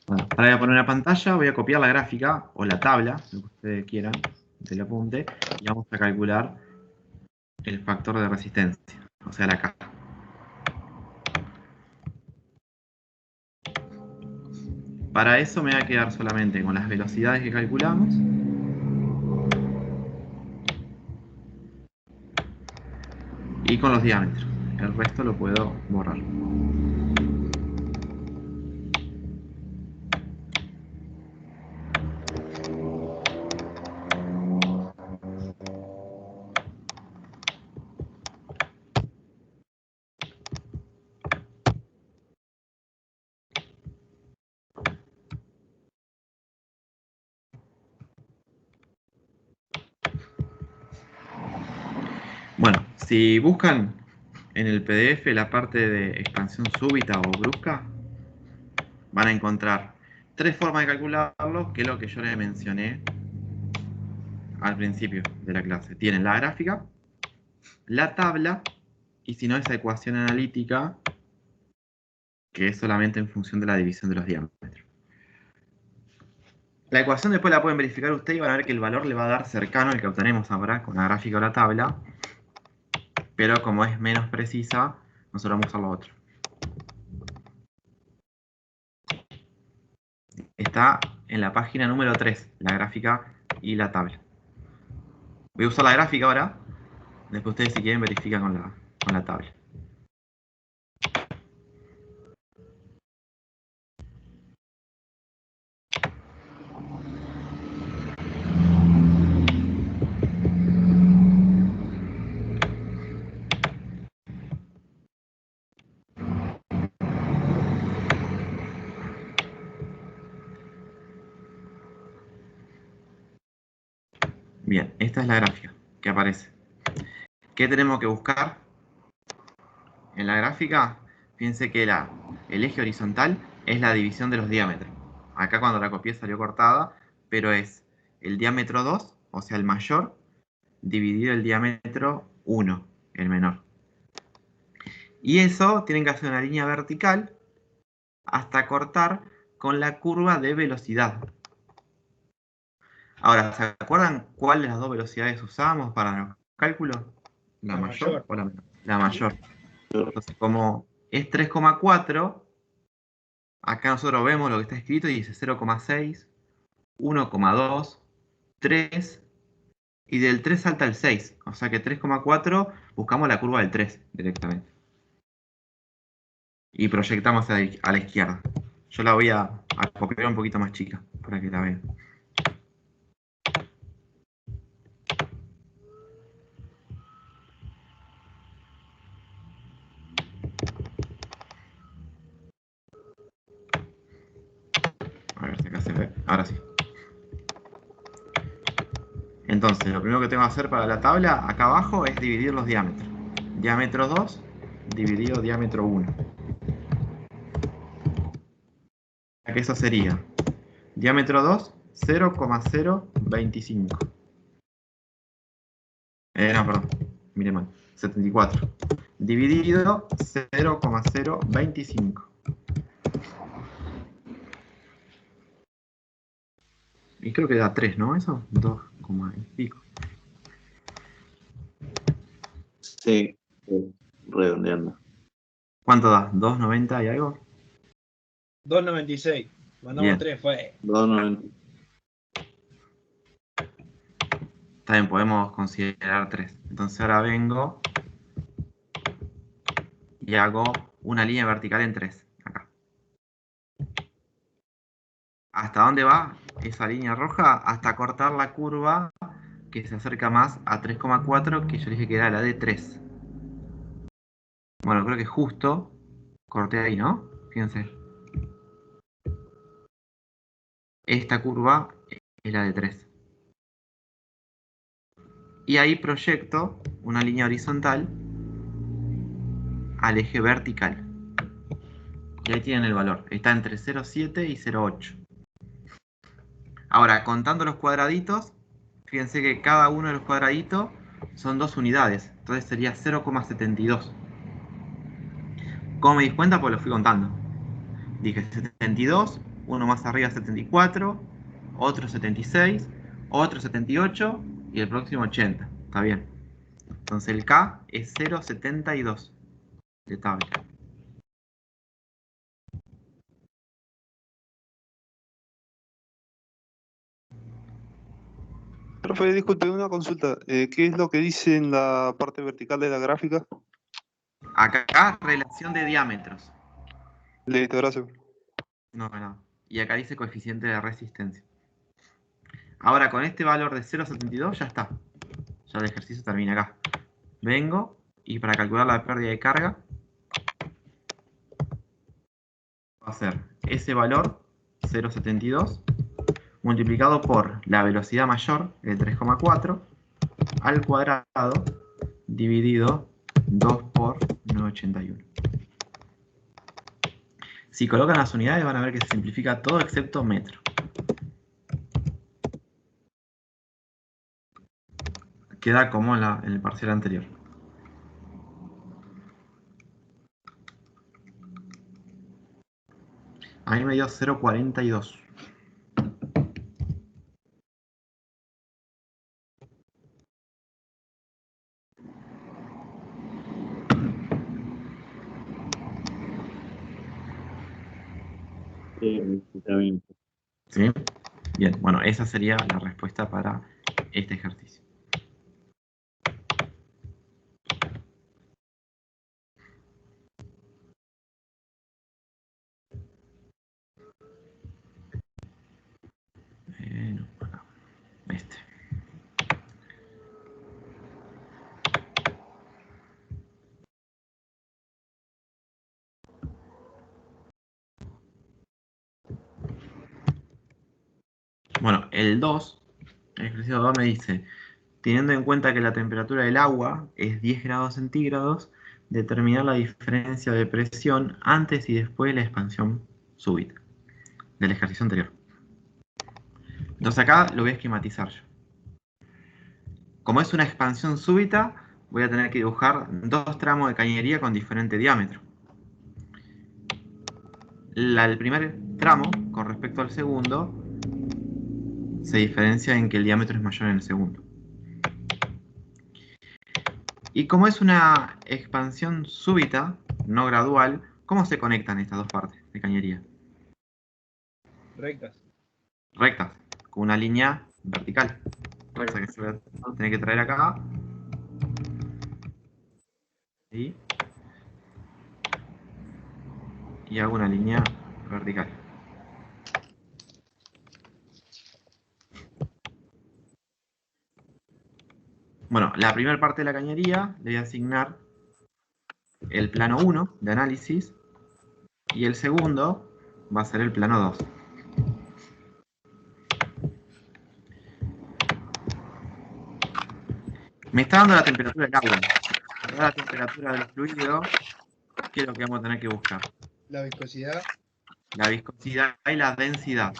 Bueno, ahora voy a poner una pantalla, voy a copiar la gráfica o la tabla, lo que ustedes quieran, del apunte, y vamos a calcular el factor de resistencia, o sea, la K. Para eso me voy a quedar solamente con las velocidades que calculamos. Y con los diámetros. El resto lo puedo borrar. Bueno, si buscan en el PDF la parte de expansión súbita o brusca, van a encontrar tres formas de calcularlo, que es lo que yo les mencioné al principio de la clase. Tienen la gráfica, la tabla, y si no, esa ecuación analítica, que es solamente en función de la división de los diámetros. La ecuación después la pueden verificar ustedes y van a ver que el valor le va a dar cercano al que obtenemos ahora con la gráfica o la tabla, pero como es menos precisa, nosotros vamos a usar lo otro. Está en la página número 3, la gráfica y la tabla. Voy a usar la gráfica ahora, después ustedes si quieren verifican con la tabla. Bien, esta es la gráfica que aparece. ¿Qué tenemos que buscar? En la gráfica, fíjense que el eje horizontal es la división de los diámetros. Acá cuando la copié salió cortada, pero es el diámetro 2, o sea el mayor, dividido el diámetro 1, el menor. Y eso tienen que hacer una línea vertical hasta cortar con la curva de velocidad. Ahora, ¿se acuerdan cuál de las dos velocidades usamos para los cálculos? ¿La mayor o la menor? La mayor. Entonces, como es 3,4, acá nosotros vemos lo que está escrito y dice 0,6, 1,2, 3, y del 3 salta el 6. O sea que 3,4 buscamos la curva del 3 directamente. Y proyectamos a la izquierda. Yo la voy a copiar un poquito más chica para que la vean. A ver si acá se ve. Ahora sí. Entonces, lo primero que tengo que hacer para la tabla, acá abajo, es dividir los diámetros. Diámetro 2 dividido diámetro 1. Que eso sería diámetro 2, 0,025. No, perdón, mire mal, 74. Dividido 0,025. Y creo que da 3, ¿no? Eso, 2, y pico. Sí, redondeando. ¿Cuánto da? ¿2,90 y algo? 2.96. Mandamos Bien. 3, fue. 2,90. Está bien, podemos considerar 3. Entonces ahora vengo y hago una línea vertical en 3. Acá. ¿Hasta dónde va esa línea roja? Hasta cortar la curva que se acerca más a 3,4, que yo dije que era la de 3. Bueno, creo que justo corté ahí, ¿no? Fíjense. Esta curva es la de 3. Y ahí proyecto una línea horizontal al eje vertical. Y ahí tienen el valor. Está entre 0,7 y 0,8. Ahora, contando los cuadraditos, fíjense que cada uno de los cuadraditos son 2 unidades. Entonces sería 0,72. ¿Cómo me di cuenta? Pues lo fui contando. Dije 72, uno más arriba 74, otro 76, otro 78 y el próximo 80. Está bien. Entonces el K es 0,72 de tabla. Profe, disculpe, una consulta. ¿Qué es lo que dice en la parte vertical de la gráfica? Acá relación de diámetros. Listo, gracias. No. Y acá dice coeficiente de resistencia. Ahora con este valor de 0,72 ya está. Ya el ejercicio termina acá. Vengo y para calcular la pérdida de carga va a ser ese valor 0,72 multiplicado por la velocidad mayor, el 3,4, al cuadrado dividido 2 por 981. Si colocan las unidades van a ver que se simplifica todo excepto metro. Queda como en el parcial anterior. A mí me dio 0,42. Está bien. ¿Sí? Bien, bueno, esa sería la respuesta para este ejercicio. No, acá. Este. Bueno, el 2, el ejercicio 2 me dice, teniendo en cuenta que la temperatura del agua es 10 grados centígrados, determinar la diferencia de presión antes y después de la expansión súbita del ejercicio anterior. Entonces acá lo voy a esquematizar yo. Como es una expansión súbita, voy a tener que dibujar 2 tramos de cañería con diferente diámetro. El primer tramo, con respecto al segundo, se diferencia en que el diámetro es mayor en el segundo. Y como es una expansión súbita, no gradual, ¿cómo se conectan estas dos partes de cañería? Rectas. Rectas, con una línea vertical. O sea que se va a tener que traer acá. ¿Sí? Y hago una línea vertical. Bueno, la primera parte de la cañería le voy a asignar el plano 1 de análisis y el segundo va a ser el plano 2. Me está dando la temperatura del agua. Me da la temperatura del fluido. ¿Qué es lo que vamos a tener que buscar? La viscosidad. La viscosidad y la densidad.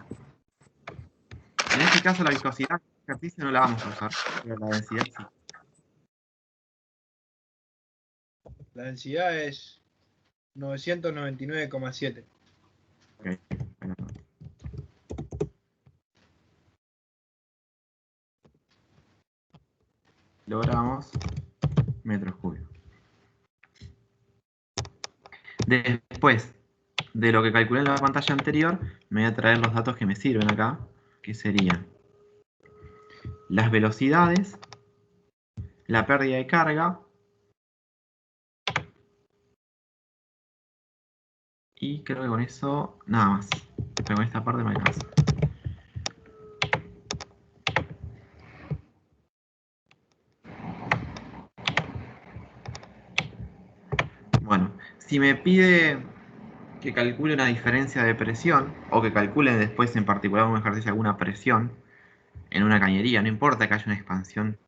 En este caso la viscosidad, el ejercicio no la vamos a usar, pero la densidad sí. La densidad es 999,7. Okay. Bueno. Logramos metros cúbicos. Después de lo que calculé en la pantalla anterior, me voy a traer los datos que me sirven acá, que serían las velocidades, la pérdida de carga y creo que con eso nada más. Pero con esta parte me alcanza. Bueno, si me pide que calcule una diferencia de presión, o que calcule después en particular un ejercicio alguna presión en una cañería, no importa que haya una expansión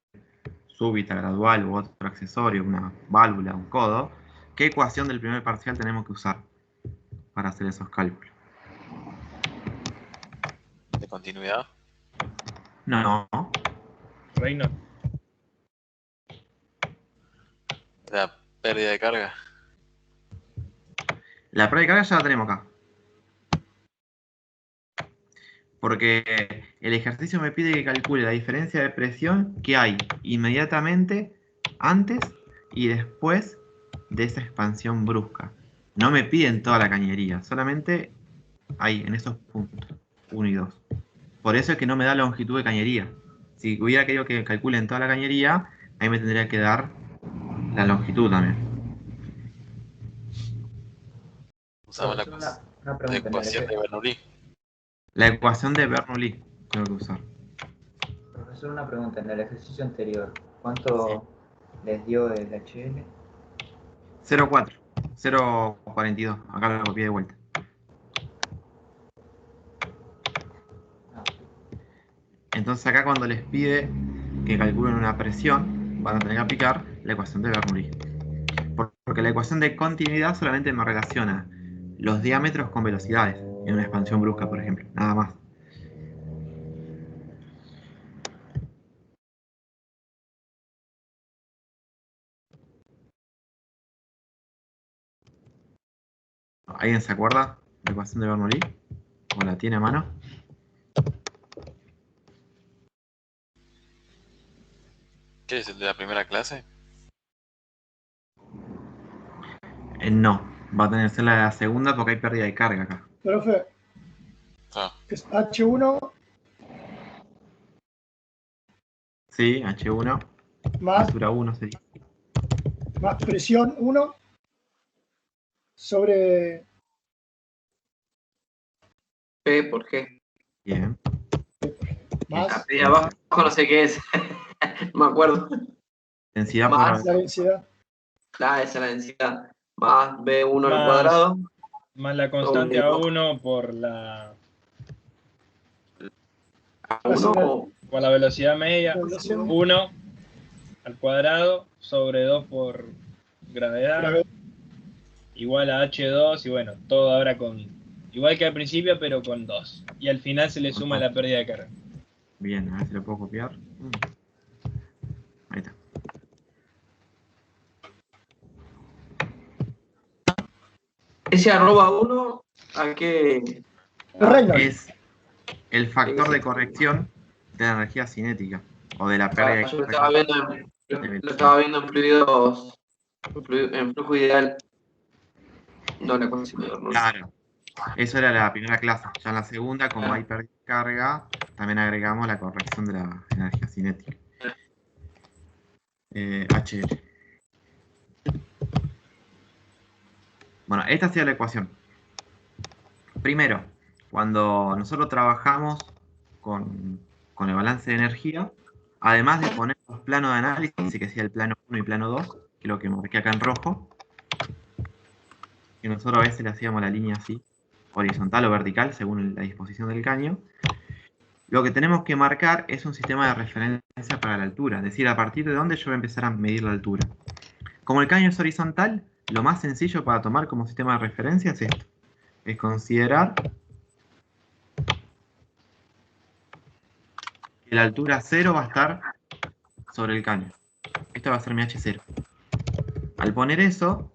súbita, gradual u otro accesorio, una válvula, un codo, ¿qué ecuación del primer parcial tenemos que usar para hacer esos cálculos? ¿De continuidad? No. Reino. La pérdida de carga. La pérdida de carga ya la tenemos acá. Porque el ejercicio me pide que calcule la diferencia de presión que hay inmediatamente antes y después de esa expansión brusca. No me piden toda la cañería, solamente ahí, en esos puntos, 1 y 2. Por eso es que no me da longitud de cañería. Si hubiera querido que calculen toda la cañería, ahí me tendría que dar la longitud también. Usamos la pregunta, ecuación de Bernoulli. La ecuación de Bernoulli tengo que usar. Profesor, una pregunta. En el ejercicio anterior, ¿cuánto les dio el HL? 0,4. 0,42. Acá lo copié de vuelta. Entonces acá cuando les pide que calculen una presión, van a tener que aplicar la ecuación de Bernoulli. Porque la ecuación de continuidad solamente me relaciona los diámetros con velocidades en una expansión brusca, por ejemplo. Nada más. ¿Alguien se acuerda de la ecuación de Bernoulli? ¿O la tiene a mano? ¿Qué es el de la primera clase? No, va a tener que ser la de la segunda porque hay pérdida de carga acá. Profe, es H1 Sí, H1. más, Altura 1 sería. más presión 1 sobre P por G. Bien. más Ahí abajo no sé qué es. No me acuerdo. Densidad Más por la densidad. esa es la densidad. Más B1 al Más- cuadrado. Más la constante A1 por la A1 por la velocidad media. Velocidad. 1 al cuadrado sobre 2 por gravedad. Igual a H2 y bueno, todo ahora con... Igual que al principio, pero con 2. Y al final se le suma la pérdida de carga. Bien, a ver si lo puedo copiar. Ahí está. ese @1, ¿a qué? Es el factor de corrección de la energía cinética o de la pérdida de Yo lo carga. estaba viendo Lo estaba viendo en fluidos, en flujo ideal. No la consumidor, no. Claro. Eso era la primera clase. Ya en la segunda, como hay pérdida de carga, también agregamos la corrección de la energía cinética. HL. Bueno, esta ha sido la ecuación. Primero, cuando nosotros trabajamos con el balance de energía, además de poner los planos de análisis, que sea el plano 1 y plano 2, que es lo que marqué acá en rojo, que nosotros a veces le hacíamos la línea así, horizontal o vertical, según la disposición del caño, lo que tenemos que marcar es un sistema de referencia para la altura, es decir, a partir de dónde yo voy a empezar a medir la altura. Como el caño es horizontal, lo más sencillo para tomar como sistema de referencia es esto. Es considerar que la altura 0 va a estar sobre el caño. Esto va a ser mi H0. Al poner eso,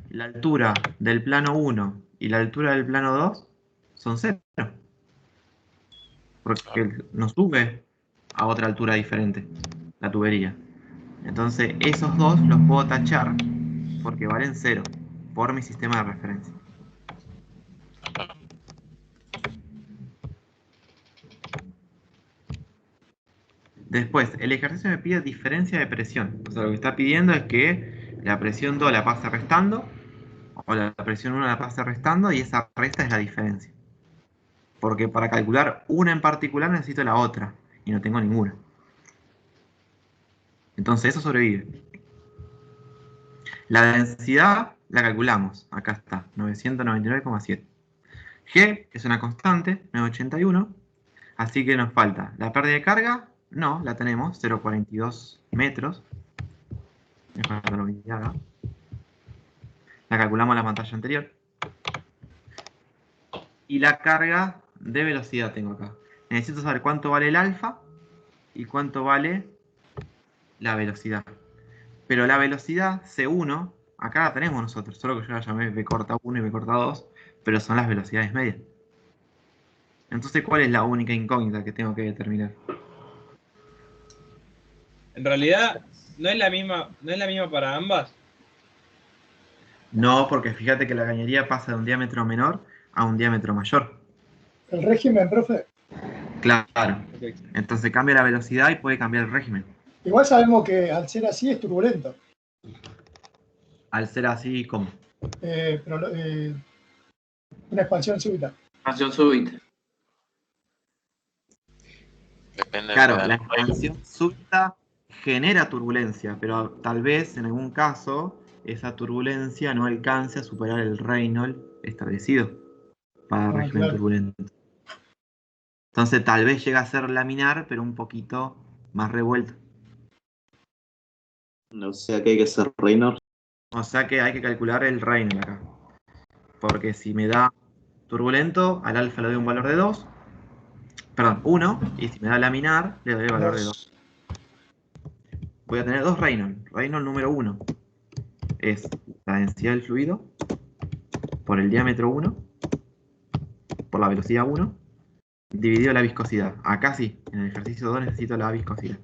la altura del plano 1 y la altura del plano 2 son 0. Porque no sube a otra altura diferente la tubería. Entonces esos dos los puedo tachar porque valen 0 por mi sistema de referencia. Después, el ejercicio me pide diferencia de presión. O sea, lo que está pidiendo es que la presión 2 la pase restando, o la presión 1 la pase restando, y esa resta es la diferencia. Porque para calcular una en particular necesito la otra, y no tengo ninguna. Entonces eso sobrevive. La densidad la calculamos. Acá está, 999,7. G es una constante, 981. Así que nos falta la pérdida de carga. No, la tenemos, 0,42 metros. Me falta la unidad. La calculamos en la pantalla anterior. Y la carga de velocidad tengo acá. Necesito saber cuánto vale el alfa y cuánto vale la velocidad. Pero la velocidad C1, acá la tenemos nosotros, solo que yo la llamé B corta 1 y B corta 2, pero son las velocidades medias. Entonces, ¿cuál es la única incógnita que tengo que determinar? En realidad, ¿no es la misma para ambas? No, porque fíjate que la cañería pasa de un diámetro menor a un diámetro mayor. ¿El régimen, profe? Claro. Entonces cambia la velocidad y puede cambiar el régimen. Igual sabemos que al ser así es turbulento. Al ser así, ¿cómo? Una expansión súbita. Expansión súbita. Depende Claro, de la expansión súbita genera turbulencia, pero tal vez en algún caso esa turbulencia no alcance a superar el Reynolds establecido para el régimen claro. turbulento. Entonces tal vez llega a ser laminar, pero un poquito más revuelto. O sea que hay que ser Reynolds. O sea que hay que calcular el Reynolds acá. Porque si me da turbulento, al alfa le doy un valor de 2. Perdón, 1. Y si me da laminar, le doy el valor de 2. Voy a tener dos Reynolds. Reynolds número 1 es la densidad del fluido por el diámetro 1 por la velocidad 1 dividido la viscosidad. Acá sí, en el ejercicio 2 necesito la viscosidad.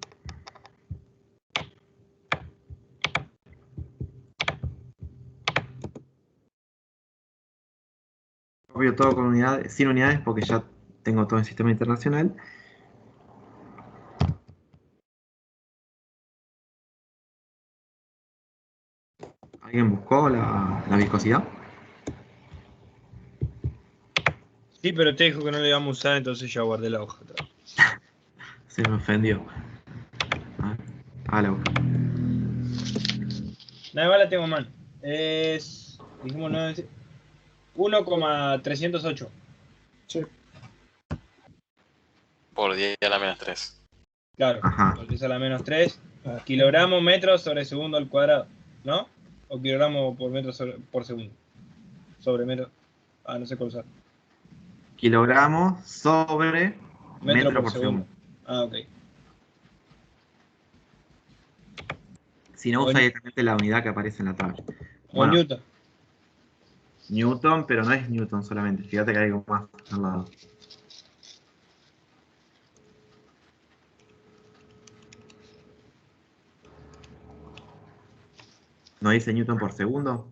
Copio todo con unidades, sin unidades porque ya tengo todo el sistema internacional. ¿Alguien buscó la viscosidad? Sí, pero te dijo que no le íbamos a usar, entonces ya guardé la hoja. Se me ofendió. La hoja. Nada más la tengo mal. Es. Dijimos 1,308. Sí. Por 10 a la menos 3. Claro, por 10 a la menos 3. Kilogramos metros sobre segundo al cuadrado, ¿no? O kilogramos por metro por segundo. Sobre metro. No sé cuál usar. Kilogramos sobre metro por segundo. Ok. Si no, usa directamente la unidad que aparece en la tabla. O Newton. Newton, pero no es Newton solamente. Fíjate que hay algo más al lado. ¿No dice Newton por segundo?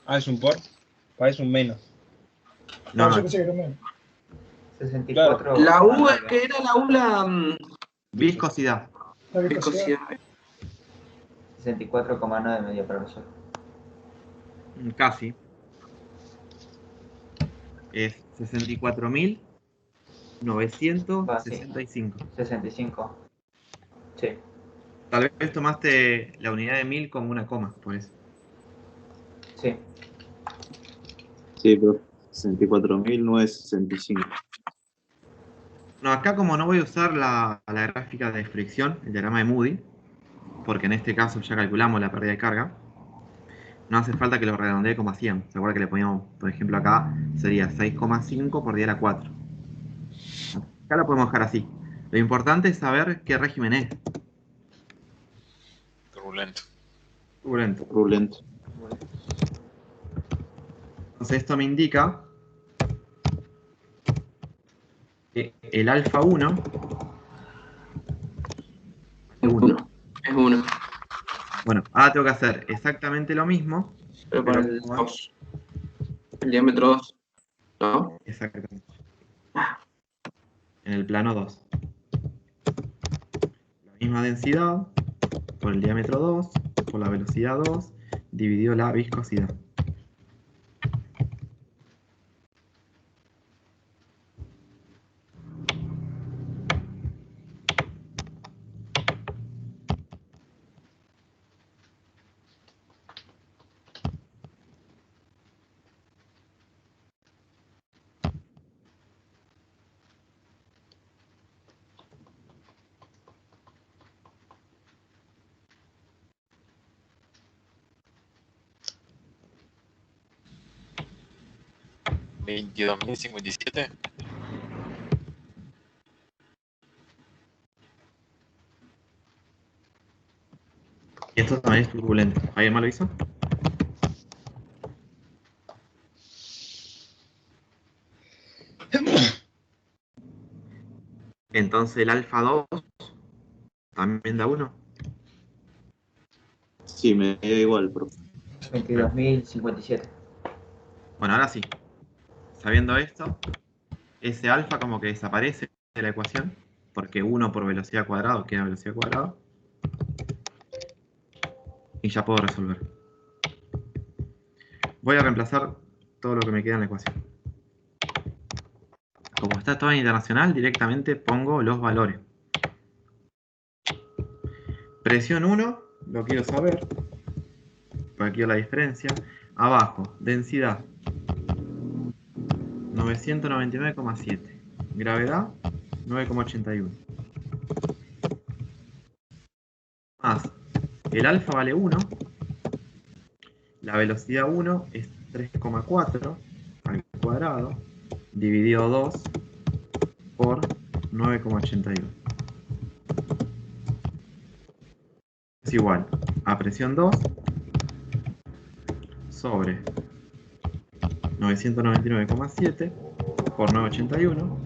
Ah, es un por. Parece un menos. No, yo no. pensé que era menos. 64. La U, ¿qué era la U? Viscosidad. La viscosidad. 64,9 medio profesor. Casi. Es 64.965. 65. Sí. Tal vez tomaste la unidad de 1000 como una coma, por eso. Sí. Sí, pero 64.965. No, acá como no voy a usar la gráfica de fricción, el diagrama de Moody, porque en este caso ya calculamos la pérdida de carga, no hace falta que lo redondee como hacíamos. ¿Se acuerda que le poníamos, por ejemplo, acá sería 6,5 por 10 a la 4? Acá lo podemos dejar así. Lo importante es saber qué régimen es. Turbulento. Turbulento. Entonces esto me indica que el alfa 1 es 1. Es 1. Bueno, ahora tengo que hacer exactamente lo mismo. Pero para el 2. El diámetro 2. ¿No? Exactamente. En el plano 2. La misma densidad por el diámetro 2, por la velocidad 2, dividido la viscosidad. ¿22.057? Y esto también es turbulento. ¿Alguien más lo hizo? Entonces el alfa 2 también da 1. Sí, me da igual, profe. 22.057. Bueno, ahora sí. Sabiendo esto, ese alfa como que desaparece de la ecuación, porque 1 por velocidad cuadrada queda velocidad cuadrada. Y ya puedo resolver. Voy a reemplazar todo lo que me queda en la ecuación. Como está todo en internacional, directamente pongo los valores. Presión 1, lo quiero saber. Por aquí la diferencia. Abajo, densidad 999,7. Gravedad 9,81. Más, el alfa vale 1. La velocidad 1 es 3,4 al cuadrado dividido 2 por 9,81. Es igual a presión 2 sobre 999,7 por 981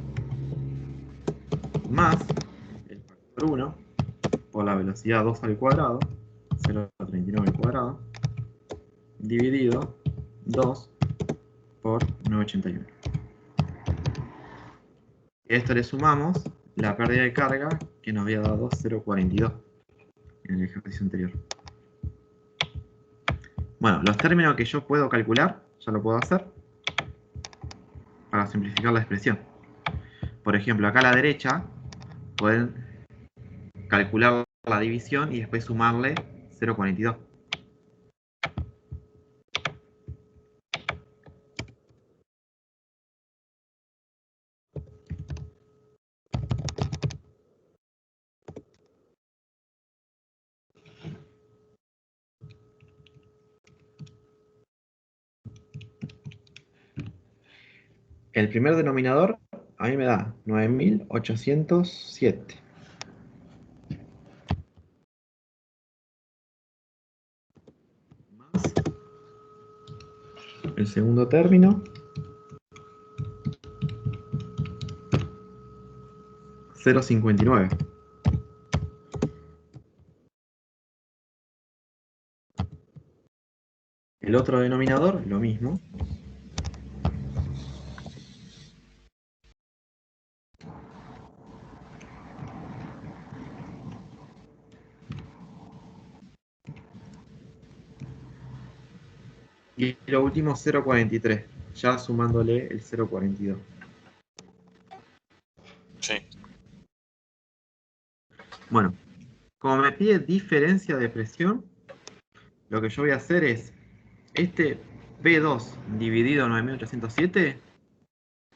más el factor 1 por la velocidad 2 al cuadrado, 0,39 al cuadrado, dividido 2 por 981. Y a esto le sumamos la pérdida de carga que nos había dado 0,42 en el ejercicio anterior. Bueno, los términos que yo puedo calcular, ya lo puedo hacer para simplificar la expresión. Por ejemplo, acá a la derecha pueden calcular la división y después sumarle 0,42. El primer denominador a mí me da 9.807. Más el segundo término, 0,59. El otro denominador, lo mismo. Y lo último 0,43, ya sumándole el 0,42. Sí. Bueno, como me pide diferencia de presión, lo que yo voy a hacer es este P2 dividido 9807,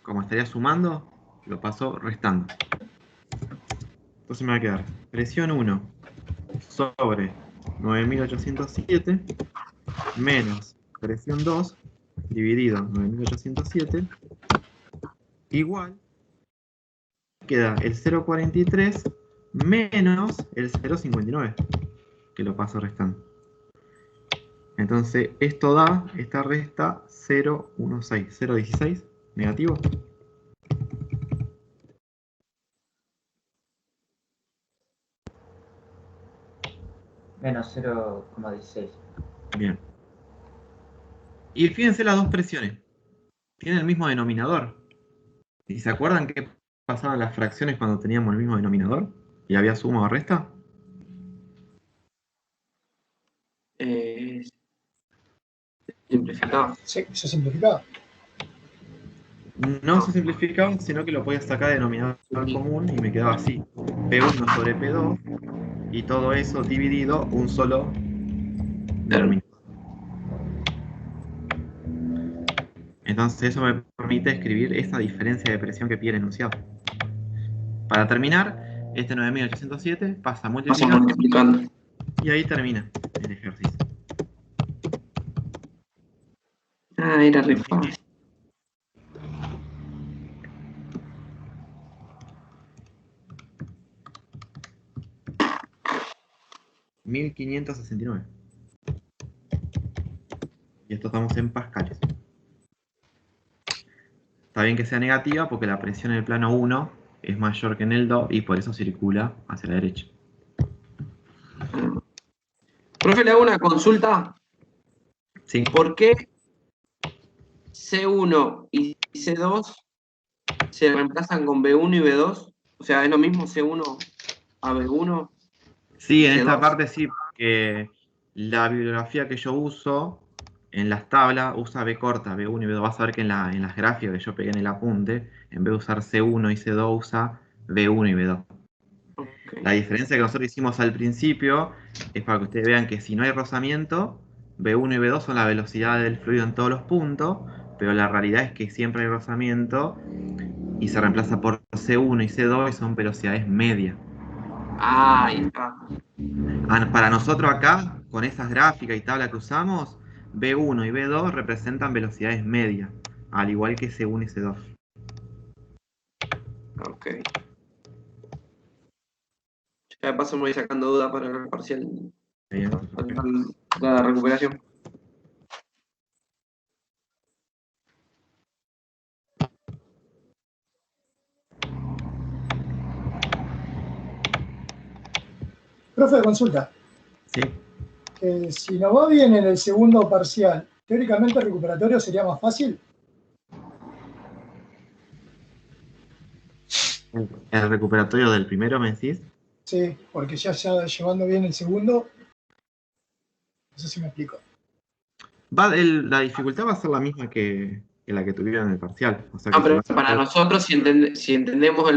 como estaría sumando, lo paso restando. Entonces me va a quedar presión 1 sobre 9807 menos presión 2 dividido 9807 igual, queda el 0,43 menos el 0,59, que lo paso restando. Entonces esto da, esta resta 0,16, 0,16 negativo. Menos 0,16. Bien. Y fíjense las dos presiones. Tienen el mismo denominador. ¿Y se acuerdan qué pasaban las fracciones cuando teníamos el mismo denominador? ¿Y había suma o resta? Simplificado. Sí, se simplificaba. No se simplificaba, sino que lo podía sacar de denominador común y me quedaba así. P1 sobre P2 y todo eso dividido un solo denominador. Entonces eso me permite escribir esta diferencia de presión que pide el enunciado. Para terminar, este 9807 pasa multiplicando y ahí termina el ejercicio. Ah, era re fácil. $1569. Y esto estamos en pascales. Está bien que sea negativa porque la presión en el plano 1 es mayor que en el 2 y por eso circula hacia la derecha. Profe, le hago una consulta. Sí. ¿Por qué C1 y C2 se reemplazan con B1 y B2? O sea, ¿es lo mismo C1 a B1? Sí, en C2. esta parte sí, porque la bibliografía que yo uso en las tablas usa B corta, B1 y B2. Vas a ver que en las gráficas que yo pegué en el apunte, en vez de usar C1 y C2, usa B1 y B2. Okay. La diferencia que nosotros hicimos al principio es para que ustedes vean que si no hay rozamiento, B1 y B2 son la velocidad del fluido en todos los puntos, pero la realidad es que siempre hay rozamiento y se reemplaza por C1 y C2 y son velocidades medias. Ah, ahí está. Para nosotros acá, con esas gráficas y tablas que usamos, B1 y B2 representan velocidades medias, al igual que C1 y C2. Ok. Ya de paso me voy sacando duda para el parcial. La recuperación. Profe, consulta. Sí. Si nos va bien en el segundo parcial, teóricamente el recuperatorio sería más fácil. ¿El recuperatorio del primero me decís? Sí, porque ya llevando bien el segundo, no sé si me explico. La dificultad va a ser la misma que la que tuvieron en el parcial. O sea, no, pero para nosotros, si entendemos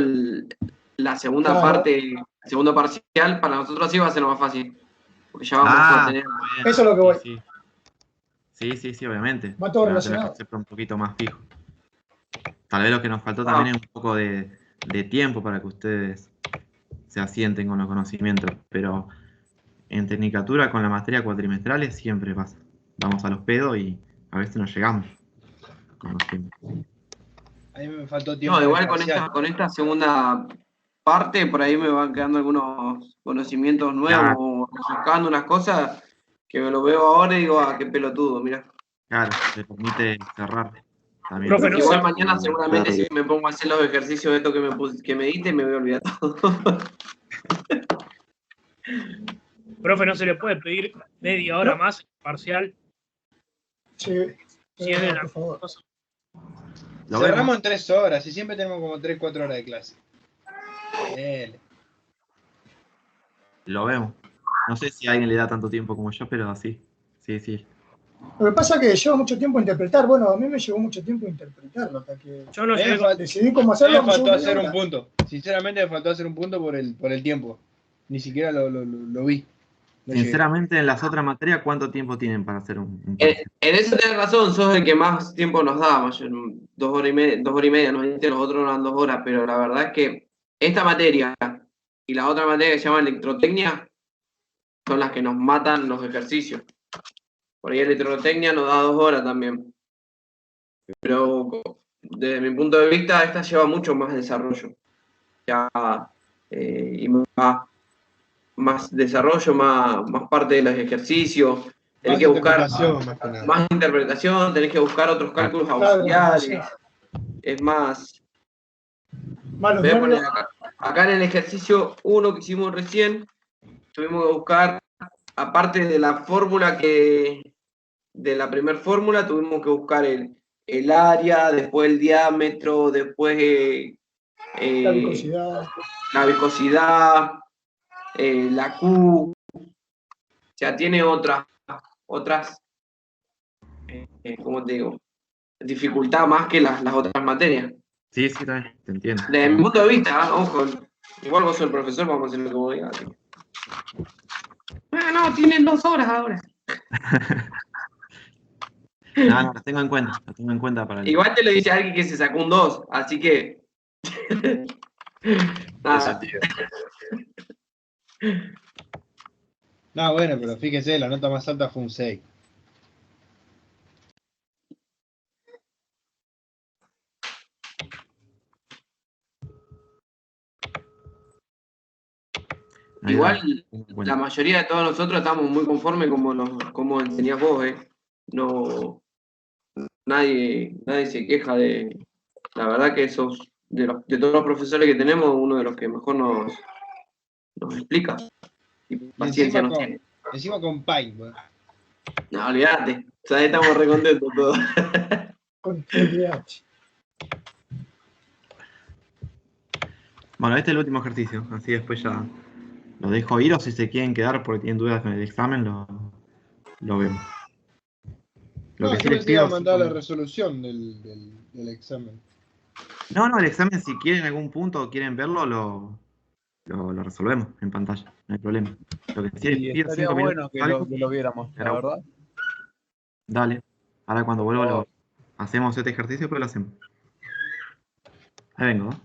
la segunda parte, el segundo parcial, para nosotros sí va a ser más fácil. Porque ya vamos a tener... Eso es lo que voy. Sí, obviamente. Va todo relacionado. Va a tener relacionado. el concepto un poquito más fijo. Tal vez lo que nos faltó también es un poco de tiempo para que ustedes se asienten con los conocimientos, pero en Tecnicatura con la materia cuatrimestrales siempre pasa. Vamos a los pedos y a veces no llegamos. A mí me faltó tiempo. No, igual con esta segunda parte, por ahí me van quedando algunos conocimientos nuevos, buscando unas cosas que me lo veo ahora y digo, qué pelotudo, mirá. Claro, te permite cerrar. También. Profe, igual mañana seguramente si me pongo a hacer los ejercicios de esto que me diste, me voy a olvidar todo. Profe, ¿no se le puede pedir media hora más parcial? Sí, Si es de la por favor. cosa. Lo Cerramos vemos. en 3 horas y siempre tenemos como 3-4 horas de clase. Dale. Lo vemos. No sé si a alguien le da tanto tiempo como yo, pero sí. Sí, sí. Lo que pasa es que lleva mucho tiempo interpretar. Bueno, a mí me llevó mucho tiempo interpretarlo hasta que Yo no Me sé. decidí cómo me hacerlo. me faltó llevó hacer media un hora. punto. Sinceramente me faltó hacer un punto por el tiempo. Ni siquiera lo vi. No llegué. Sinceramente, en las otras materias, ¿cuánto tiempo tienen para hacer un En parcial? eso tenés razón, sos el que más tiempo nos da, mayor, 2 horas y media, nos dijiste, los otros eran 2 horas, pero la verdad es que esta materia y la otra materia que se llama electrotecnia son las que nos matan los ejercicios. Por ahí electrotecnia nos da 2 horas también. Pero desde mi punto de vista, esta lleva mucho más desarrollo. Ya, y más desarrollo, más parte de los ejercicios. Tenés Más que buscar interpretación, más que nada. más interpretación, tenés que buscar otros cálculos Claro, auxiliares. sí. Es más. Malos Voy a poner nervios. acá en el ejercicio 1 que hicimos recién, tuvimos que buscar, aparte de la fórmula de la primera fórmula, tuvimos que buscar el área, después el diámetro, después La viscosidad. la viscosidad, la Q. O sea, tiene otras ¿cómo te digo? Dificultad más que las otras materias. Sí, sí, también, te entiendo. Desde mi punto de vista, ojo, igual vos sos el profesor, vamos a hacerlo como diga. No, tienen 2 horas ahora. No, lo tengo en cuenta para el... Igual te lo dice alguien que se sacó un 2, así que. Nada. No, bueno, pero fíjese, la nota más alta fue un 6. Igual la mayoría de todos nosotros estamos muy conformes como enseñás vos, No, nadie se queja de. La verdad que sos, de todos los profesores que tenemos, uno de los que mejor nos explica. Y paciencia nos tiene. Encima con Paint, weón. No, olvídate. O sea, estamos re contentos todos. Con TDAH. Bueno, este es el último ejercicio, así después ya lo dejo ir, o si se quieren quedar porque tienen dudas con el examen, lo vemos. Lo No, que sí yo les pensé que iba a pido... mandar la resolución del examen. No, el examen, si quieren algún punto o quieren verlo, lo resolvemos en pantalla, no hay problema. Lo que sí les Y pido estaría 5 bueno minutos. que algo, lo viéramos, la verdad. Dale, ahora cuando vuelvo Oh. hacemos este ejercicio, pero lo hacemos. Ahí vengo, ¿eh?